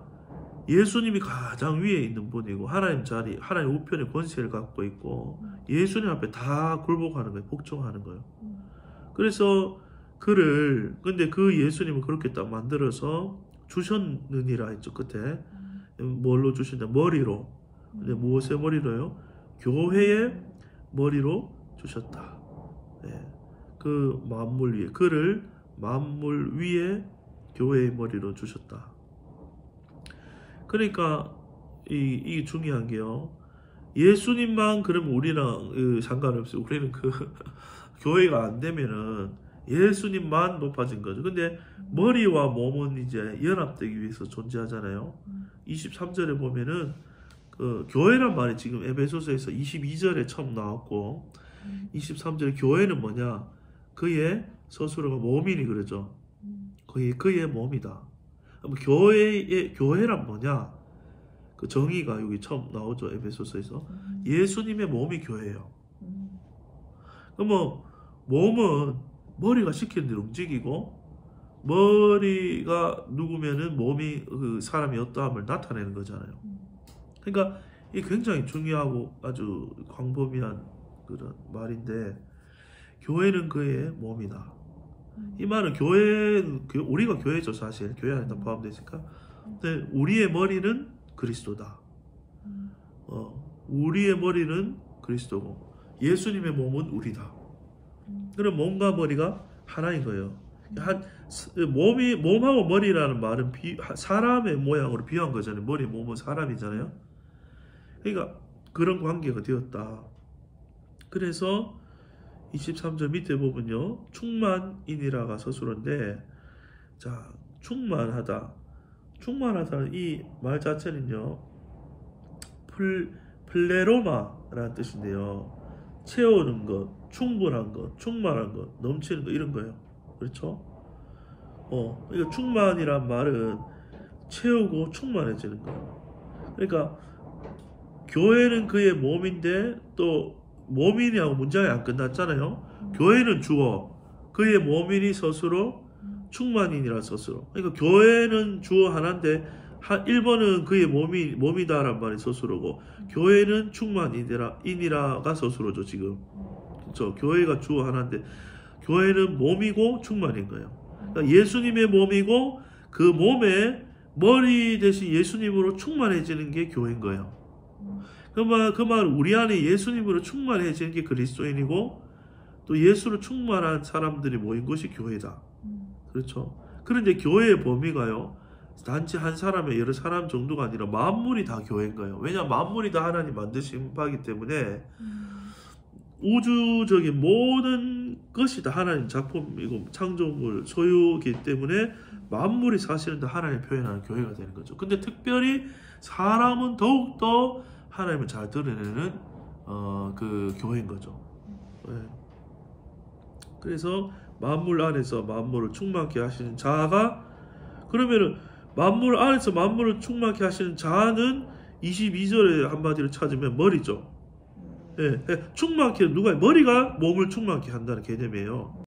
예수님이 가장 위에 있는 분이고 하나님 자리, 하나님 우편의 권세를 갖고 있고 예수님 앞에 다 굴복하는 거예요. 복종하는 거예요. 그래서 근데 그 예수님을 그렇게 딱 만들어서 주셨느니라 했죠. 끝에 뭘로 주신다? 머리로. 근데 무엇의 머리로요? 교회의 머리로 주셨다. 네. 그 만물 위에, 그를 만물 위에 교회의 머리로 주셨다. 그러니까 이 중요한 게요. 예수님만 그러면 우리랑 상관없어요. 우리는 교회가 안 되면은 예수님만 높아진 거죠. 근데 머리와 몸은 이제 연합되기 위해서 존재하잖아요. 23절에 보면은 그 교회란 말이 지금 에베소서에서 22절에 처음 나왔고 23절에 교회는 뭐냐? 그의 스스로가 몸이니 그러죠. 그의 몸이다. 교회란 뭐냐? 그 정의가 여기 처음 나오죠. 에베소서에서. 예수님의 몸이 교회예요. 그럼 몸은 머리가 시키는 대로 움직이고 머리가 누구면은 몸이 그 사람이 어떠함을 나타내는 거잖아요. 그러니까 이게 굉장히 중요하고 아주 광범위한 그런 말인데 교회는 그의 몸이다. 이 말은 우리가 교회죠. 사실 교회 안에 포함되어 있으니까. 근데 우리의 머리는 그리스도다. 우리의 머리는 그리스도고 예수님의 몸은 우리다. 그럼 몸과 머리가 하나인 거예요. 몸하고 머리라는 말은 사람의 모양으로 비유한 거잖아요. 머리, 몸은 사람이잖아요. 그러니까 그런 관계가 되었다. 그래서 23절 밑에 보면요. 충만이니라가 서술어인데, 자, 충만하다는 이 말 자체는요. 플레로마라는 뜻인데요. 채우는 것, 충분한 것, 충만한 것, 넘치는 것 이런 거예요. 그렇죠? 그러니까 충만이란 말은 채우고 충만해지는 거예요. 그러니까 교회는 그의 몸인데 또 몸이냐고 문장이 안 끝났잖아요. 교회는 주어, 그의 몸이니 스스로, 충만이니라 스스로. 그러니까 교회는 주어 하나인데 1번은 그의 몸이다란 말이 스스로고 교회는 충만이니라가 스스로죠. 지금 그렇죠? 교회가 주어 하나인데 교회는 몸이고 충만인 거예요. 그러니까 예수님의 몸이고 그 몸에 머리 대신 예수님으로 충만해지는 게 교회인 거예요. 그 말 우리 안에 예수님으로 충만해지는 게 그리스도인이고 또 예수로 충만한 사람들이 모인 것이 교회다. 그렇죠? 그런데 교회의 범위가요. 단지 한 사람의 여러 사람 정도가 아니라 만물이 다 교회인 거예요. 왜냐하면 만물이 다 하나님 만드신 바이기 때문에 우주적인 모든 것이 다 하나님 작품이고 창조물 소유이기 때문에 만물이 사실은 다 하나님을 표현하는 교회가 되는 거죠. 근데 특별히 사람은 더욱더 하나님을 잘 드러내는 그 교회인 거죠. 네. 그래서 만물 안에서 만물을 충만케 하시는 자가, 그러면은 만물 안에서 만물을 충만케 하시는 자는 22절에 한마디로 찾으면 머리죠. 예, 충만케, 머리가 몸을 충만케 한다는 개념이에요.